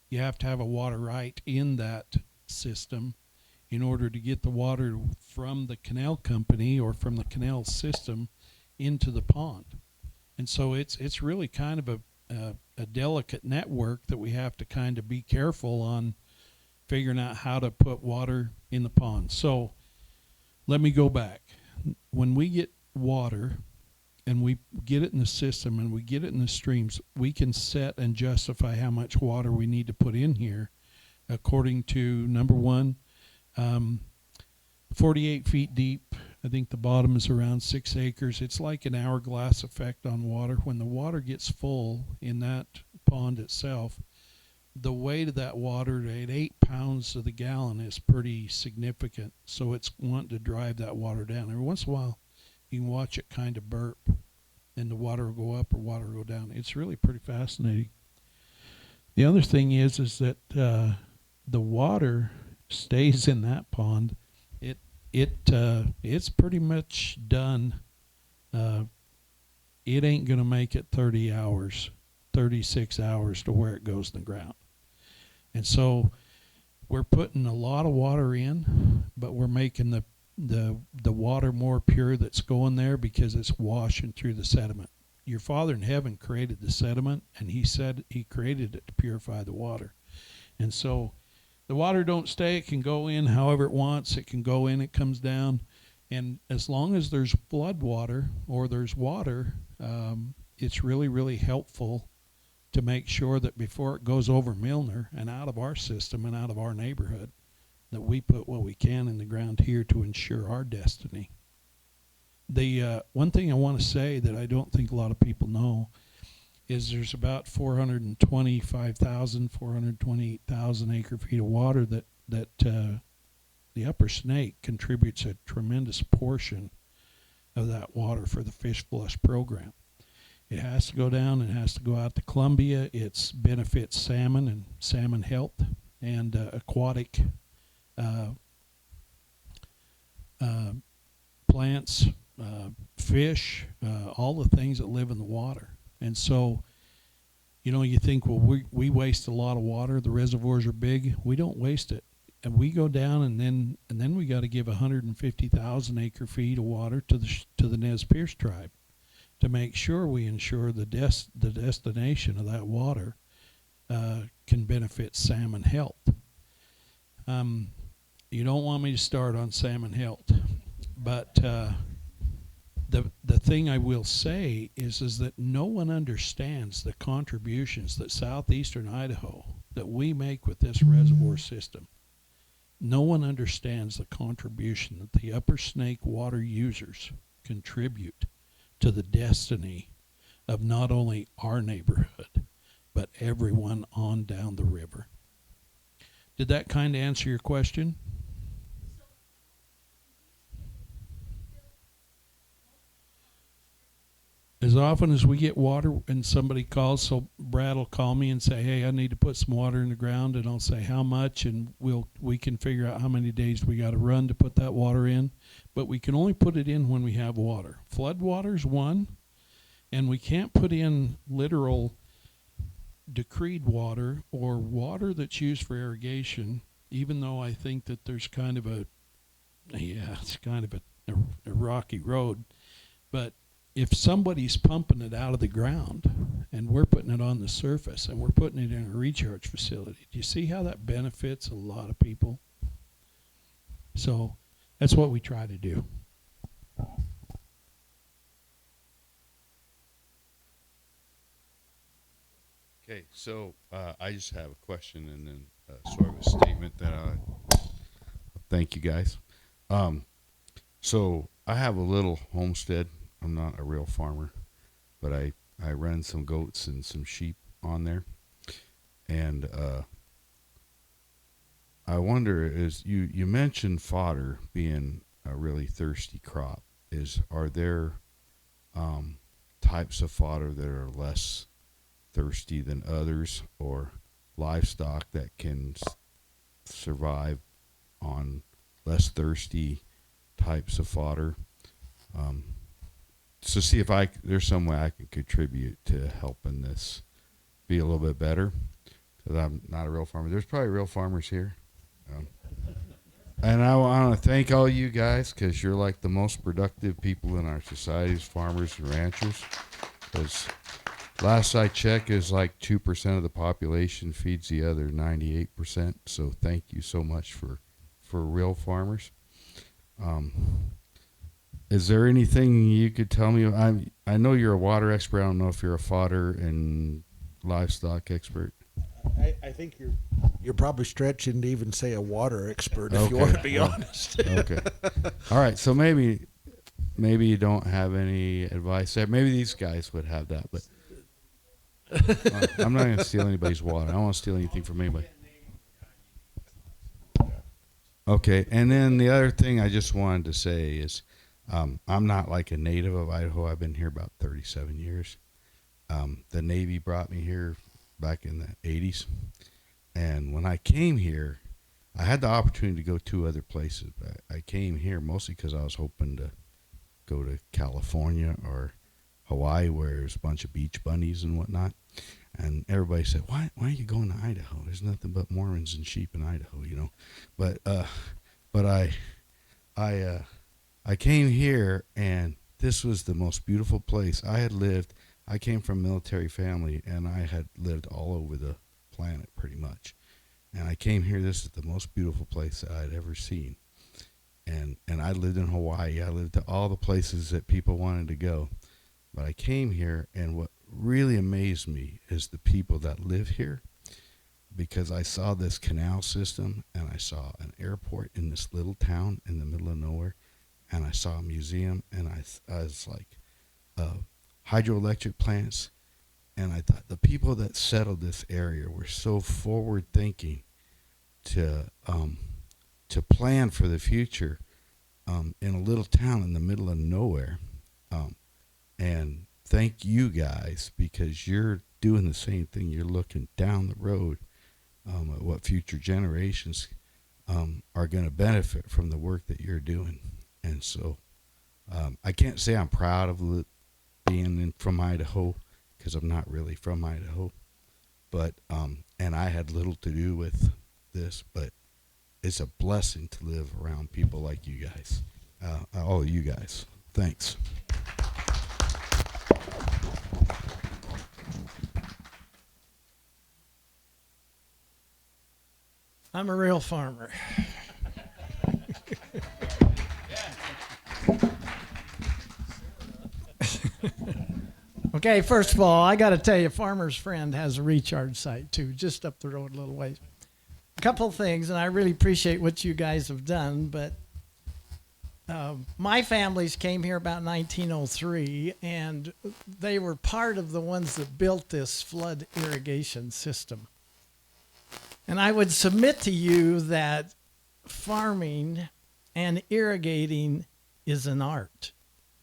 You have to have a water right in that system in order to get the water from the canal company or from the canal system into the pond. And so it's really kind of a delicate network that we have to kind of be careful on figuring out how to put water in the pond. So let me go back. When we get water and we get it in the system and we get it in the streams, we can set and justify how much water we need to put in here according to, number one, 48 feet deep. I think the bottom is around 6 acres. It's like an hourglass effect on water. When the water gets full in that pond itself, the weight of that water at 8 pounds to the gallon is pretty significant. So it's wanting to drive that water down. Every once in a while, you can watch it kind of burp and the water will go up or water will go down. It's really pretty fascinating. The other thing is that the water stays in that pond. It's pretty much done. It ain't gonna make it 30 hours, 36 hours to where it goes in the ground. And so we're putting a lot of water in, but we're making the water more pure that's going there because it's washing through the sediment. Your Father in heaven created the sediment, and he said he created it to purify the water. And so the water don't stay. It can go in however it wants. It can go in, it comes down. And as long as there's flood water or there's water, it's really, really helpful to make sure that before it goes over Milner and out of our system and out of our neighborhood, that we put what we can in the ground here to ensure our destiny. The one thing I want to say that I don't think a lot of people know is there's about 428,000 acre feet of water that the Upper Snake contributes a tremendous portion of that water for the fish flush program. It has to go down, it has to go out to Columbia. It benefits salmon and salmon health and aquatic plants, fish, all the things that live in the water. And so, you think, well, we waste a lot of water. The reservoirs are big. We don't waste it. And we go down and then we got to give 150,000 acre feet of water to the Nez Perce tribe to make sure we ensure the destination of that water can benefit salmon health. You don't want me to start on salmon health, but the thing I will say is that no one understands the contributions that southeastern Idaho that we make with this reservoir system. No one understands the contribution that the Upper Snake water users contribute to the destiny of not only our neighborhood, but everyone on down the river. Did that kind of answer your question? As often as we get water and somebody calls, so Brad will call me and say, hey, I need to put some water in the ground, and I'll say how much, and we can figure out how many days we got to run to put that water in. But we can only put it in when we have water. Flood water's one, and we can't put in literal decreed water or water that's used for irrigation, even though I think that there's kind of it's kind of a rocky road. But if somebody's pumping it out of the ground and we're putting it on the surface and we're putting it in a recharge facility, do you see how that benefits a lot of people? So that's what we try to do. Okay, so I just have a question and then sort of a statement that thank you guys. So I have a little homestead. I'm not a real farmer, but I run some goats and some sheep on there. And I wonder, is you mentioned fodder being a really thirsty crop. Are there types of fodder that are less thirsty than others, or livestock that can survive on less thirsty types of fodder? So see if there's some way I can contribute to helping this be a little bit better, because I'm not a real farmer. There's probably real farmers here. And I want to thank all you guys, because you're like the most productive people in our society as farmers and ranchers. Because last I checked, is like 2% of the population feeds the other 98%. So thank you so much for real farmers. Is there anything you could tell me? I know you're a water expert. I don't know if you're a fodder and livestock expert. I think you're probably stretching to even say a water expert, if you want to be honest. Okay. All right. So maybe you don't have any advice there. Maybe these guys would have that, but I'm not going to steal anybody's water. I don't want to steal anything from anybody. Okay. And then the other thing I just wanted to say is, I'm not like a native of Idaho. I've been here about 37 years. The Navy brought me here back in the 80s. And when I came here, I had the opportunity to go 2 other places. But I came here mostly because I was hoping to go to California or Hawaii, where there's a bunch of beach bunnies and whatnot. And everybody said, why are you going to Idaho? There's nothing but Mormons and sheep in Idaho, you know. But I came here, and this was the most beautiful place. I came from a military family, and I had lived all over the planet pretty much. And I came here. This is the most beautiful place that I'd ever seen. And I lived in Hawaii. I lived to all the places that people wanted to go. But I came here, and what really amazed me is the people that live here, because I saw this canal system, and I saw an airport in this little town in the middle of nowhere. And I saw a museum, and I was like, hydroelectric plants. And I thought the people that settled this area were so forward thinking to plan for the future in a little town in the middle of nowhere. And thank you guys, because you're doing the same thing. You're looking down the road at what future generations are going to benefit from the work that you're doing. And so I can't say I'm proud of being from Idaho, because I'm not really from Idaho. But and I had little to do with this, but it's a blessing to live around people like you guys, all of you guys. Thanks. I'm a real farmer. Okay, first of all, I got to tell you, Farmer's Friend has a recharge site too, just up the road a little ways. A couple of things, and I really appreciate what you guys have done, but my families came here about 1903, and they were part of the ones that built this flood irrigation system. And I would submit to you that farming and irrigating is an art,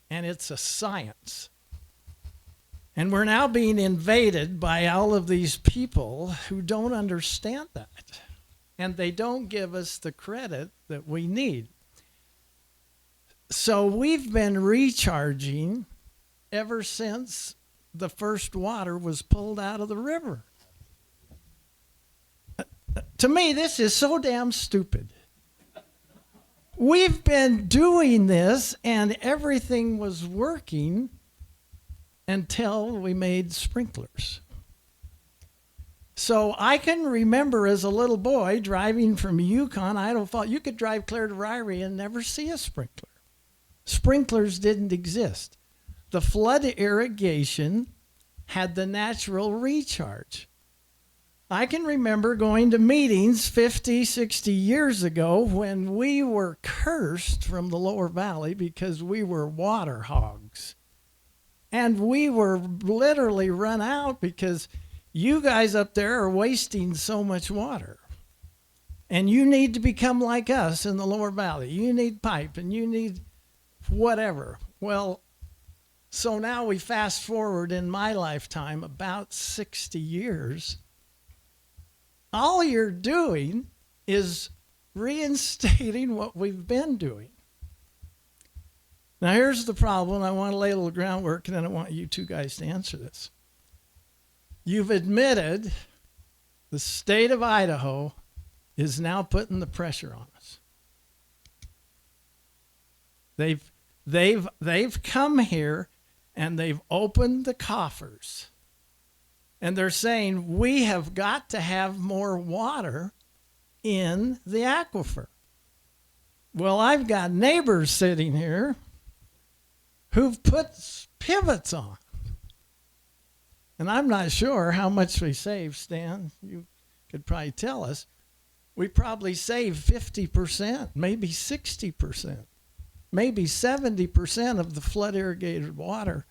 and it's a science. And we're now being invaded by all of these people who don't understand that, and they don't give us the credit that we need. So we've been recharging ever since the first water was pulled out of the river. To me, this is so damn stupid. We've been doing this and everything was working until we made sprinklers. So I can remember as a little boy driving from Yukon, Idaho Falls, you could drive clear to Ryrie and never see a sprinkler. Sprinklers didn't exist. The flood irrigation had the natural recharge. I can remember going to meetings 50, 60 years ago when we were cursed from the lower valley because we were water hogs. And we were literally run out because you guys up there are wasting so much water. And you need to become like us in the lower valley. You need pipe and you need whatever. Well, so now we fast forward in my lifetime about 60 years. All you're doing is reinstating what we've been doing. Now here's the problem. I want to lay a little groundwork and then I want you two guys to answer this. You've admitted the state of Idaho is now putting the pressure on us. They've come here and they've opened the coffers. And they're saying we have got to have more water in the aquifer. Well, I've got neighbors sitting here who've put pivots on. And I'm not sure how much we save, Stan. You could probably tell us. We probably save 50%, maybe 60%, maybe 70% of the flood irrigated water.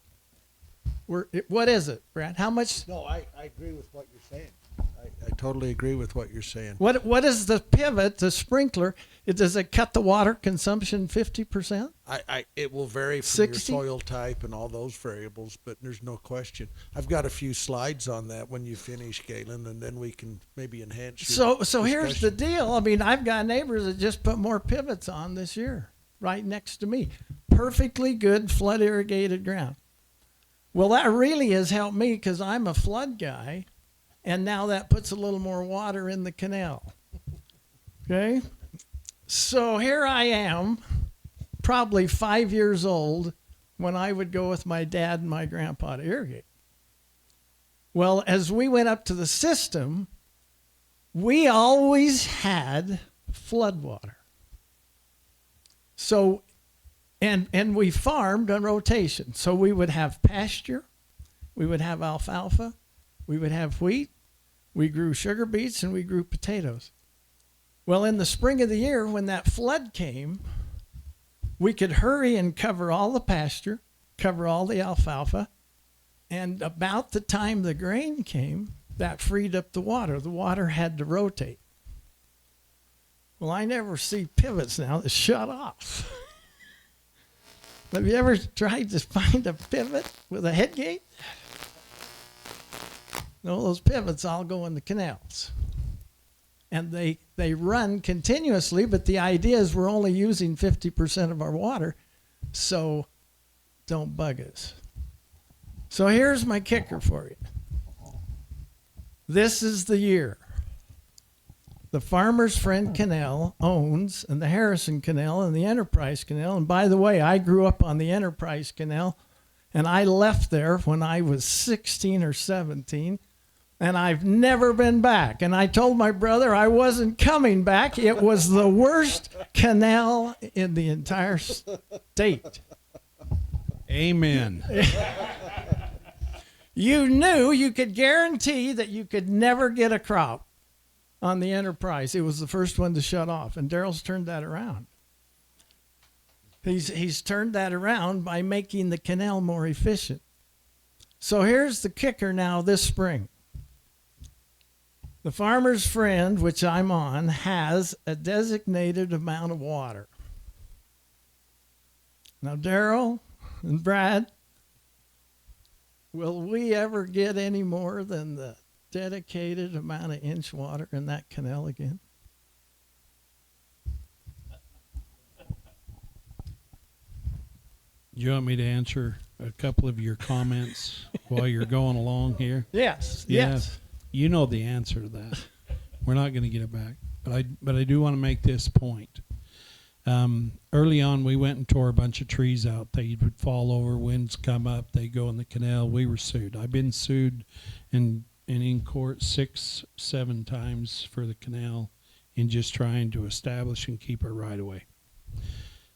What is it, Brad? How much? No, I agree with what you're saying. I totally agree with what you're saying. What is the pivot, the sprinkler? Does it cut the water consumption 50%? It will vary from 60? your soil type and all those variables, but there's no question. I've got a few slides on that when you finish, Galen, and then we can maybe enhance your So here's the discussion. deal. I mean, I've got neighbors that just put more pivots on this year, right next to me. Perfectly good flood irrigated ground. Well, that really has helped me because I'm a flood guy, and now that puts a little more water in the canal. Okay? So here I am, probably 5 years old, when I would go with my dad and my grandpa to irrigate. Well, as we went up to the system, we always had flood water. So And we farmed on rotation. So we would have pasture, we would have alfalfa, we would have wheat, we grew sugar beets, and we grew potatoes. Well, in the spring of the year, when that flood came, we could hurry and cover all the pasture, cover all the alfalfa, and about the time the grain came, that freed up the water. The water had to rotate. Well, I never see pivots now that shut off. Have you ever tried to find a pivot with a head gate? No, those pivots all go in the canals. And they run continuously, but the idea is we're only using 50% of our water, so don't bug us. So here's my kicker for you. This is the year. The Farmer's Friend Canal owns, and the Harrison Canal and the Enterprise Canal. And by the way, I grew up on the Enterprise Canal, and I left there when I was 16 or 17, and I've never been back. And I told my brother I wasn't coming back. It was the worst canal in the entire state. Amen. You knew you could guarantee that you could never get a crop on the Enterprise. It was the first one to shut off, and Darrel's turned that around. He's turned that around by making the canal more efficient. So here's the kicker now this spring. The Farmer's Friend, which I'm on, has a designated amount of water. Now, Darrel and Brad, will we ever get any more than the dedicated amount of inch water in that canal again? Do you want me to answer a couple of your comments while you're going along here? Yes. Yeah. Yes. You know the answer to that. We're not going to get it back. But I do want to make this point. Early on, we went and tore a bunch of trees out. They would fall over, winds come up, they go in the canal. We were sued. I've been sued and in court 6-7 times for the canal in just trying to establish and keep it right away.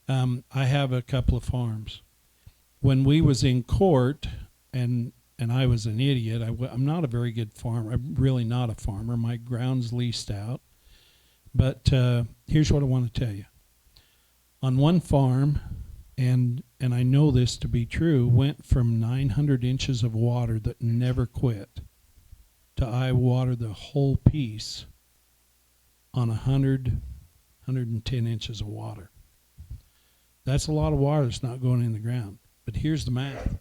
I have a couple of farms. When we was in court, and I was an idiot, I'm not a very good farmer. I'm really not a farmer. My ground's leased out. But here's what I want to tell you. On one farm, and I know this to be true, went from 900 inches of water that never quit to I water the whole piece on 110 inches of water. That's a lot of water that's not going in the ground. But here's the math.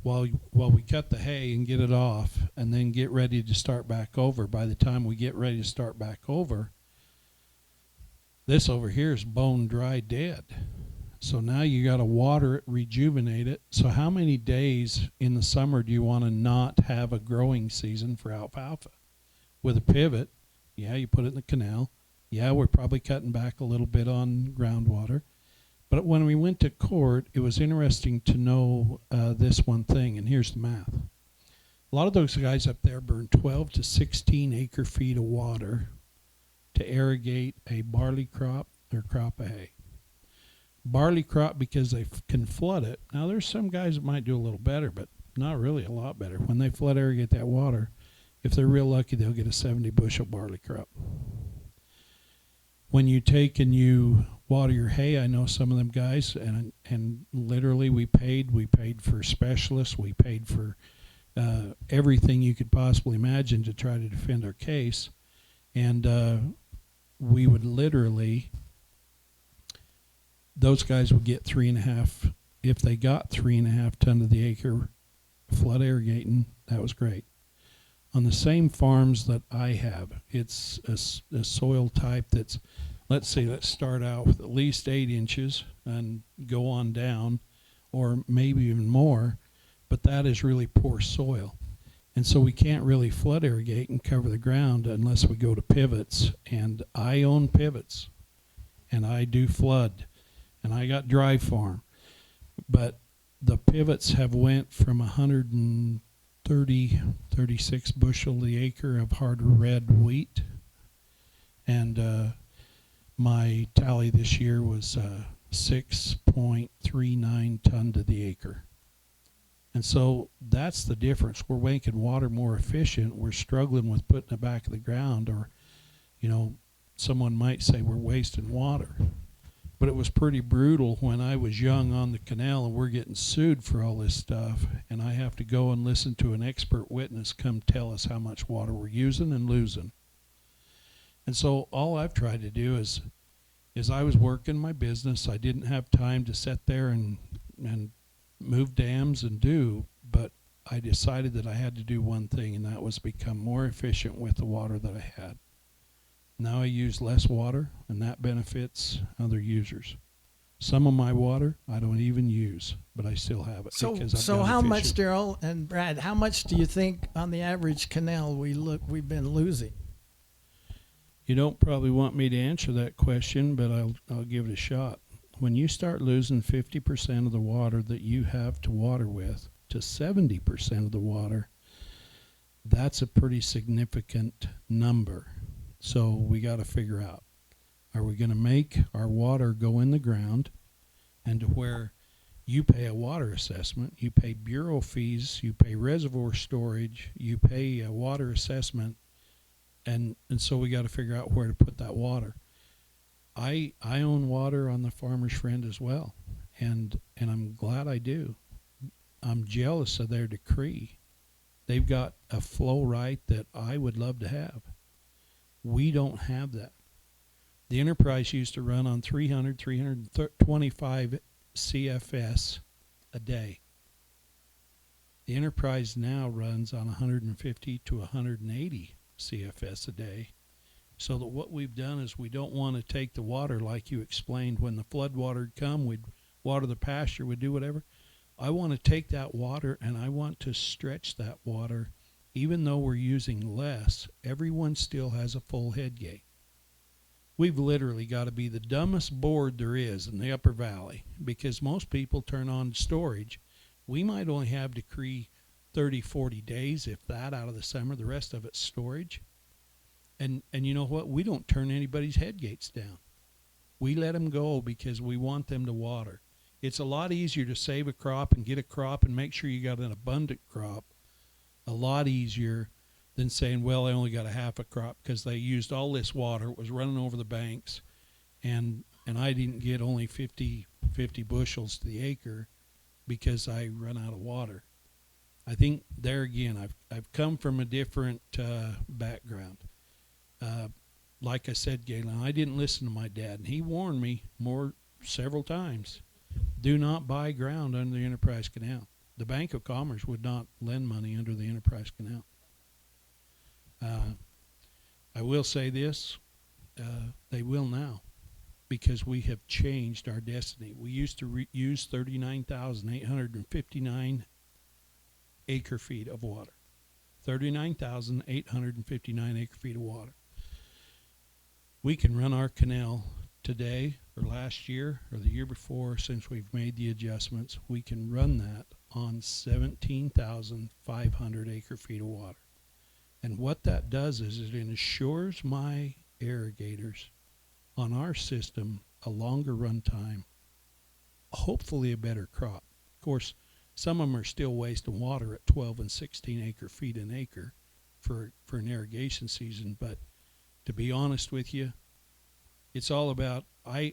While we cut the hay and get it off and then get ready to start back over, by the time we get ready to start back over, this over here is bone dry dead. So now you got to water it, rejuvenate it. So how many days in the summer do you want to not have a growing season for alfalfa? With a pivot, yeah, you put it in the canal. Yeah, we're probably cutting back a little bit on groundwater. But when we went to court, it was interesting to know this one thing, and here's the math. A lot of those guys up there burn 12 to 16 acre feet of water to irrigate a barley crop or crop of hay. Barley crop because they can flood it. Now, there's some guys that might do a little better, but not really a lot better. When they flood irrigate that water, if they're real lucky, they'll get a 70 bushel barley crop. When you take and you water your hay, I know some of them guys, and literally we paid for specialists, we paid for everything you could possibly imagine to try to defend our case, and we would literally, those guys would get 3.5, if they got 3.5 ton to the acre flood irrigating, that was great. On the same farms that I have, it's a soil type that's, let's start out with at least 8 inches and go on down, or maybe even more, but that is really poor soil. And so we can't really flood irrigate and cover the ground unless we go to pivots. And I own pivots, and I do flood, and I got dry farm. But the pivots have went from 36 bushel the acre of hard red wheat, and my tally this year was 6.39 ton to the acre. And so that's the difference. We're making water more efficient. We're struggling with putting it back in the ground, or, someone might say we're wasting water. But it was pretty brutal when I was young on the canal and we're getting sued for all this stuff, and I have to go and listen to an expert witness come tell us how much water we're using and losing. And so all I've tried to do is I was working my business. I didn't have time to sit there and move dams and but I decided that I had to do one thing, and that was become more efficient with the water that I had. Now I use less water, and that benefits other users. Some of my water I don't even use, but I still have it. So because how much, Darrel and Brad, how much do you think on the average canal we've been losing? You don't probably want me to answer that question, but I'll give it a shot. When you start losing 50% of the water that you have to water with to 70% of the water, that's a pretty significant number. So we got to figure out, are we going to make our water go in the ground and to where you pay a water assessment, you pay bureau fees, you pay reservoir storage, you pay a water assessment, and so we got to figure out where to put that water. I own water on the Farmer's Friend as well, and I'm glad I do. I'm jealous of their decree. They've got a flow right that I would love to have. We don't have that. The Enterprise used to run on 325 CFS a day. The Enterprise now runs on 150 to 180 CFS a day. So that what we've done is we don't want to take the water like you explained. When the flood water would come, we'd water the pasture, we'd do whatever. I want to take that water and I want to stretch that water. Even though we're using less, everyone still has a full head gate. We've literally got to be the dumbest board there is in the Upper Valley, because most people turn on storage. We might only have decree 30, 40 days, if that, out of the summer. The rest of it's storage. And you know what? We don't turn anybody's head gates down. We let them go because we want them to water. It's a lot easier to save a crop and get a crop and make sure you got an abundant crop. A lot easier than saying, well, I only got a half a crop because they used all this water. It was running over the banks, and I didn't get only 50 bushels to the acre because I run out of water. I think there again, I've come from a different background. Like I said, Galen, I didn't listen to my dad, and he warned me several times. Do not buy ground under the Enterprise Canal. The Bank of Commerce would not lend money under the Enterprise Canal. I will say this, they will now, because we have changed our destiny. We used to use 39,859 acre feet of water. 39,859 acre feet of water. We can run our canal today, or last year, or the year before, since we've made the adjustments. We can run that on 17,500 acre feet of water. And what that does is it ensures my irrigators on our system a longer run time, hopefully a better crop. Of course, some of them are still wasting water at 12 and 16 acre feet an acre for an irrigation season. But to be honest with you, it's all about, I'll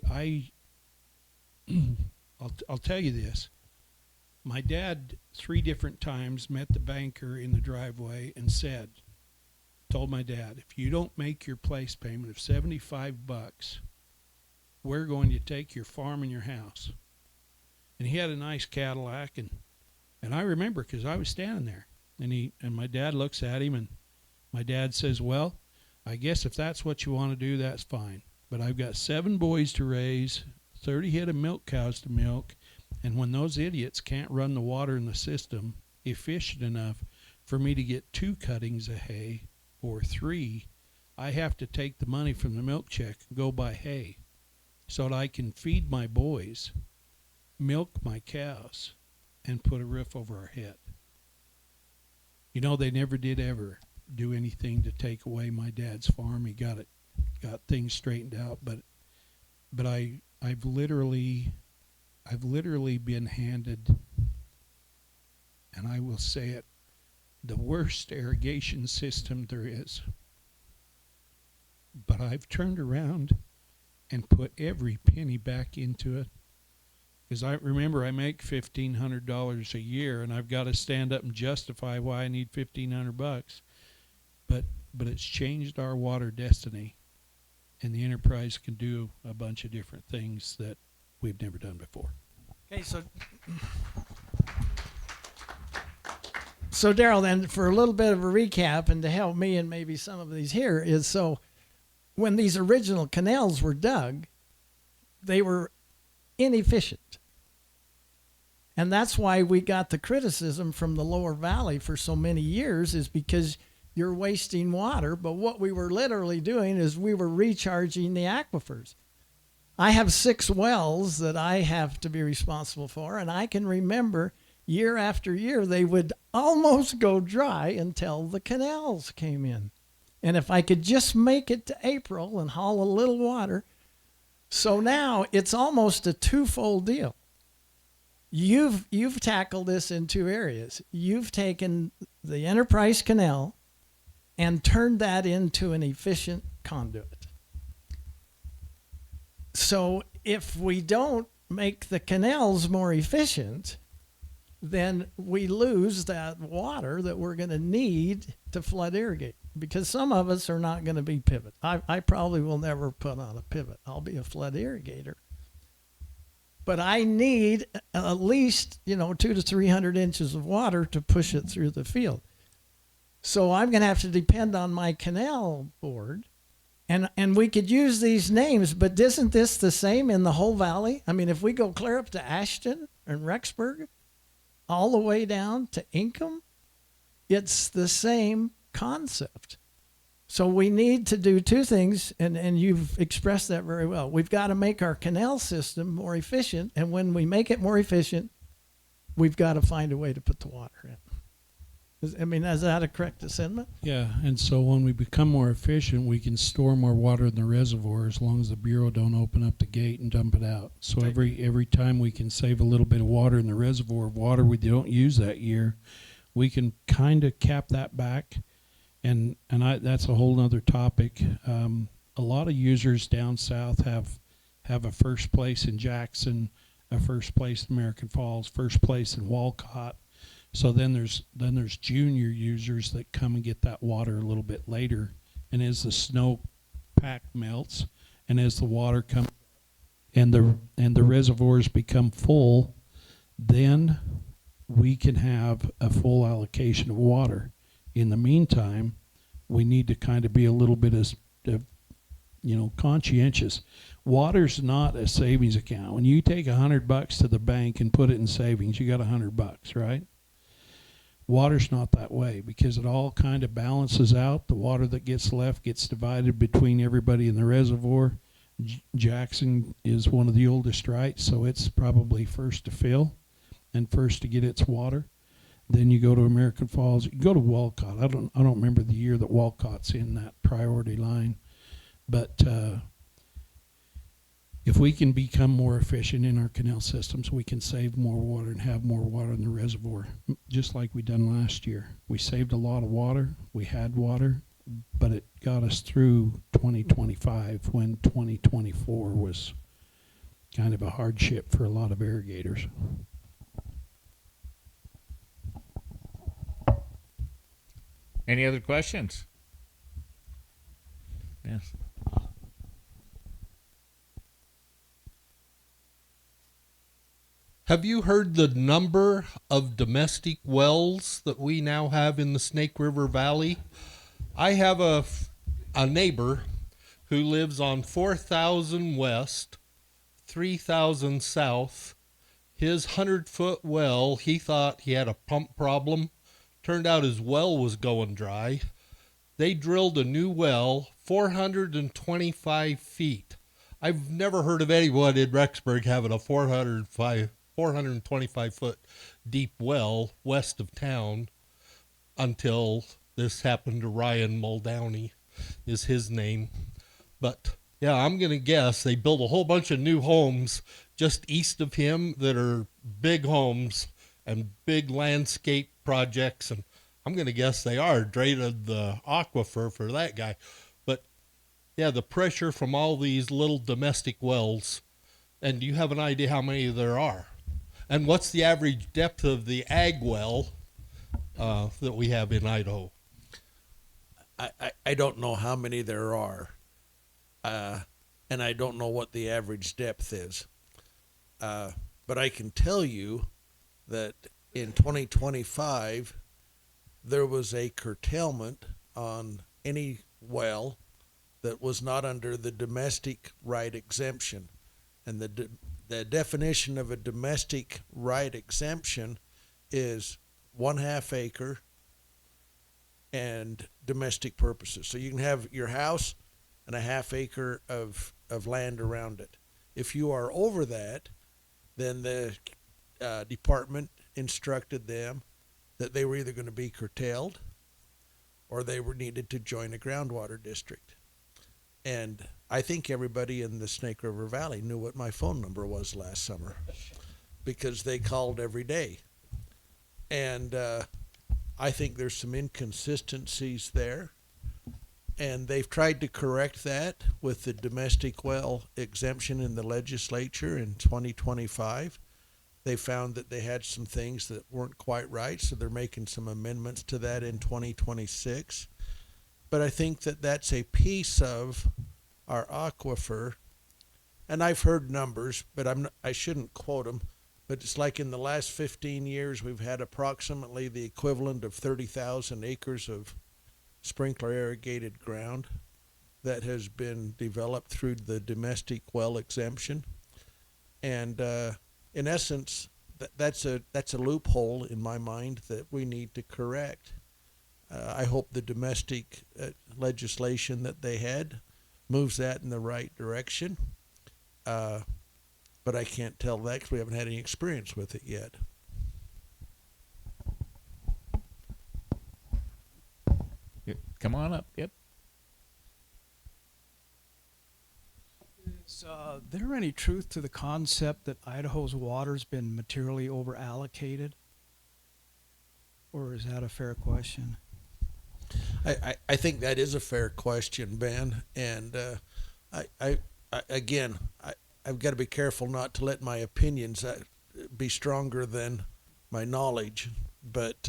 tell you this. My dad 3 different times met the banker in the driveway and told my dad, if you don't make your place payment of $75, we're going to take your farm and your house. And he had a nice Cadillac, and I remember because I was standing there, and my dad looks at him, and my dad says, well, I guess if that's what you want to do, that's fine. But I've got 7 boys to raise, 30 head of milk cows to milk, and when those idiots can't run the water in the system efficient enough for me to get 2 cuttings of hay or 3, I have to take the money from the milk check and go buy hay so that I can feed my boys, milk my cows, and put a roof over our head. You know, they never did ever do anything to take away my dad's farm. He got things straightened out, but I've literally been handed, and I will say it, the worst irrigation system there is. But I've turned around and put every penny back into it. Because I remember I make $1,500 a year, and I've got to stand up and justify why I need $1,500. But it's changed our water destiny, and the Enterprise can do a bunch of different things that we've never done before. Okay, so Darrel, then, for a little bit of a recap and to help me and maybe some of these here is, so when these original canals were dug, they were inefficient. And that's why we got the criticism from the lower valley for so many years, is because you're wasting water. But what we were literally doing is we were recharging the aquifers. I have 6 wells that I have to be responsible for, and I can remember year after year they would almost go dry until the canals came in. And if I could just make it to April and haul a little water. So now it's almost a twofold deal. You've tackled this in two areas. You've taken the Enterprise Canal and turned that into an efficient conduit. So if we don't make the canals more efficient, then we lose that water that we're going to need to flood irrigate, because some of us are not going to be pivot. I probably will never put on a pivot. I'll be a flood irrigator. But I need at least, 200 to 300 inches of water to push it through the field. So I'm going to have to depend on my canal board. And we could use these names, but isn't this the same in the whole valley? I mean, if we go clear up to Ashton and Rexburg, all the way down to Ingham, it's the same concept. So we need to do two things, and you've expressed that very well. We've got to make our canal system more efficient, and when we make it more efficient, we've got to find a way to put the water in. Is that a correct assessment? Yeah, and so when we become more efficient, we can store more water in the reservoir as long as the Bureau don't open up the gate and dump it out. So every time we can save a little bit of water in the reservoir of water we don't use that year, we can kind of cap that back. And that's a whole nother topic. A lot of users down south have a first place in Jackson, a first place in American Falls, first place in Walcott. So then there's junior users that come and get that water a little bit later. And as the snow pack melts and as the water comes and the reservoirs become full, then we can have a full allocation of water. In the meantime, we need to kind of be a little bit conscientious. Water's not a savings account. When you take $100 to the bank and put it in savings, you got $100, right? Water's not that way, because it all kind of balances out. The water that gets left gets divided between everybody in the reservoir. Jackson is one of the oldest, right? So it's probably first to fill and first to get its water. Then you go to American Falls. You go to Walcott. I don't remember the year that Walcott's in that priority line, but if we can become more efficient in our canal systems, we can save more water and have more water in the reservoir, just like we done last year. We saved a lot of water. We had water, but it got us through 2025 when 2024 was kind of a hardship for a lot of irrigators. Any other questions? Yes. Have you heard the number of domestic wells that we now have in the Snake River Valley? I have a neighbor who lives on 4,000 west, 3,000 south. His 100-foot well, he thought he had a pump problem. Turned out his well was going dry. They drilled a new well, 425 feet. I've never heard of anyone in Rexburg having a 425-foot deep well west of town until this happened to Ryan Muldowney, is his name. But yeah, I'm going to guess they built a whole bunch of new homes just east of him that are big homes and big landscape projects, and I'm going to guess they are drained the aquifer for that guy. But yeah, the pressure from all these little domestic wells, and do you have an idea how many there are? And what's the average depth of the ag well that we have in Idaho? I don't know how many there are, and I don't know what the average depth is. But I can tell you that in 2025, there was a curtailment on any well that was not under the domestic right exemption. And the definition of a domestic right exemption is 1/2 acre and domestic purposes. So you can have your house and 1/2 acre of land around it. If you are over that, then the department instructed them that they were either going to be curtailed or they were needed to join a groundwater district. And I think everybody in the Snake River Valley knew what my phone number was last summer. because they called every day. And I think there's some inconsistencies there. And they've tried to correct that with the domestic well exemption in the legislature in 2025. They found that they had some things that weren't quite right, so they're making some amendments to that in 2026. But I think that that's a piece of our aquifer, and I've heard numbers, but I shouldn't quote them, but it's like in the last 15 years we've had approximately the equivalent of 30,000 acres of sprinkler irrigated ground that has been developed through the domestic well exemption. And in essence, that's a loophole in my mind that we need to correct. I hope the domestic legislation that they had moves that in the right direction. But I can't tell that because we haven't had any experience with it yet. Come on up. Yep. Is there any truth to the concept that Idaho's water's been materially over allocated? Or is that a fair question? I think that is a fair question, Ben. And I've got to be careful not to let my opinions be stronger than my knowledge. But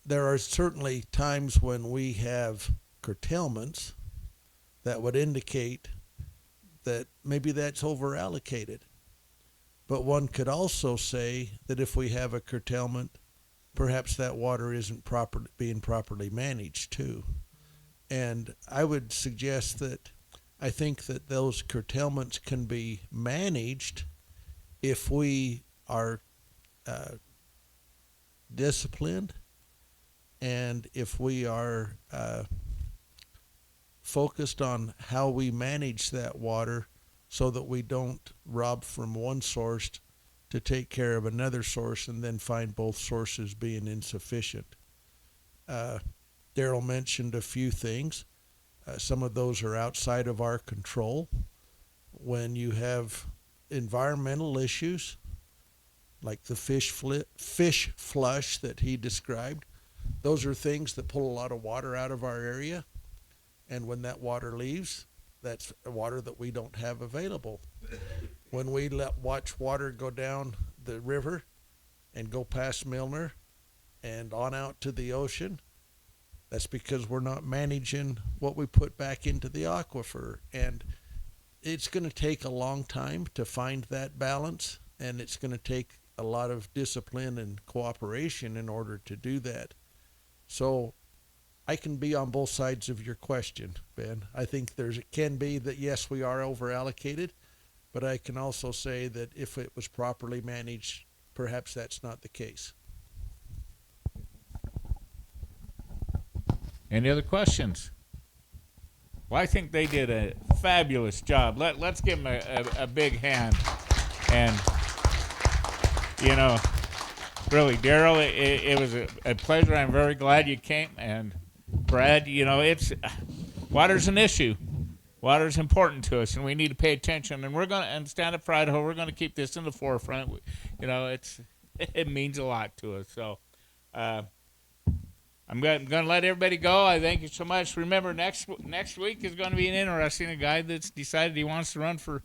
there are certainly times when we have curtailments that would indicate that maybe that's over allocated. But one could also say that if we have a curtailment, perhaps that water isn't being properly managed too. And I would suggest that I think that those curtailments can be managed if we are disciplined and if we are focused on how we manage that water so that we don't rob from one source to take care of another source and then find both sources being insufficient. Darrel mentioned a few things. Some of those are outside of our control. When you have environmental issues like the fish flush that he described, those are things that pull a lot of water out of our area. And when that water leaves, that's water that we don't have available. When we watch water go down the river and go past Milner and on out to the ocean, that's because we're not managing what we put back into the aquifer. And it's going to take a long time to find that balance, and it's going to take a lot of discipline and cooperation in order to do that. So I can be on both sides of your question, Ben. I think it can be that, yes, we are over allocated, but I can also say that if it was properly managed, perhaps that's not the case. Any other questions? Well, I think they did a fabulous job. Let's give them a big hand. And, you know, really, Darrel, it was a pleasure. I'm very glad you came. And Brad, you know, water's an issue. Water's important to us, and we need to pay attention. And and Stand Up for Idaho, we're going to keep this in the forefront. You know, it means a lot to us. So I'm going to let everybody go. I thank you so much. Remember, next week is going to be an interesting. A guy that's decided he wants to run for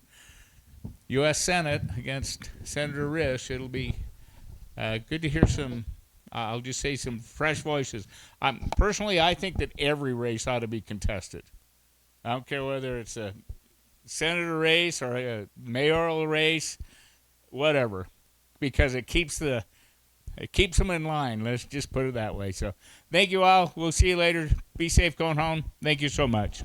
U.S. Senate against Senator Risch. It'll be good to hear some. I'll just say some fresh voices. Personally, I think that every race ought to be contested. I don't care whether it's a senator race or a mayoral race, whatever, because it keeps them in line. Let's just put it that way. So thank you all. We'll see you later. Be safe going home. Thank you so much.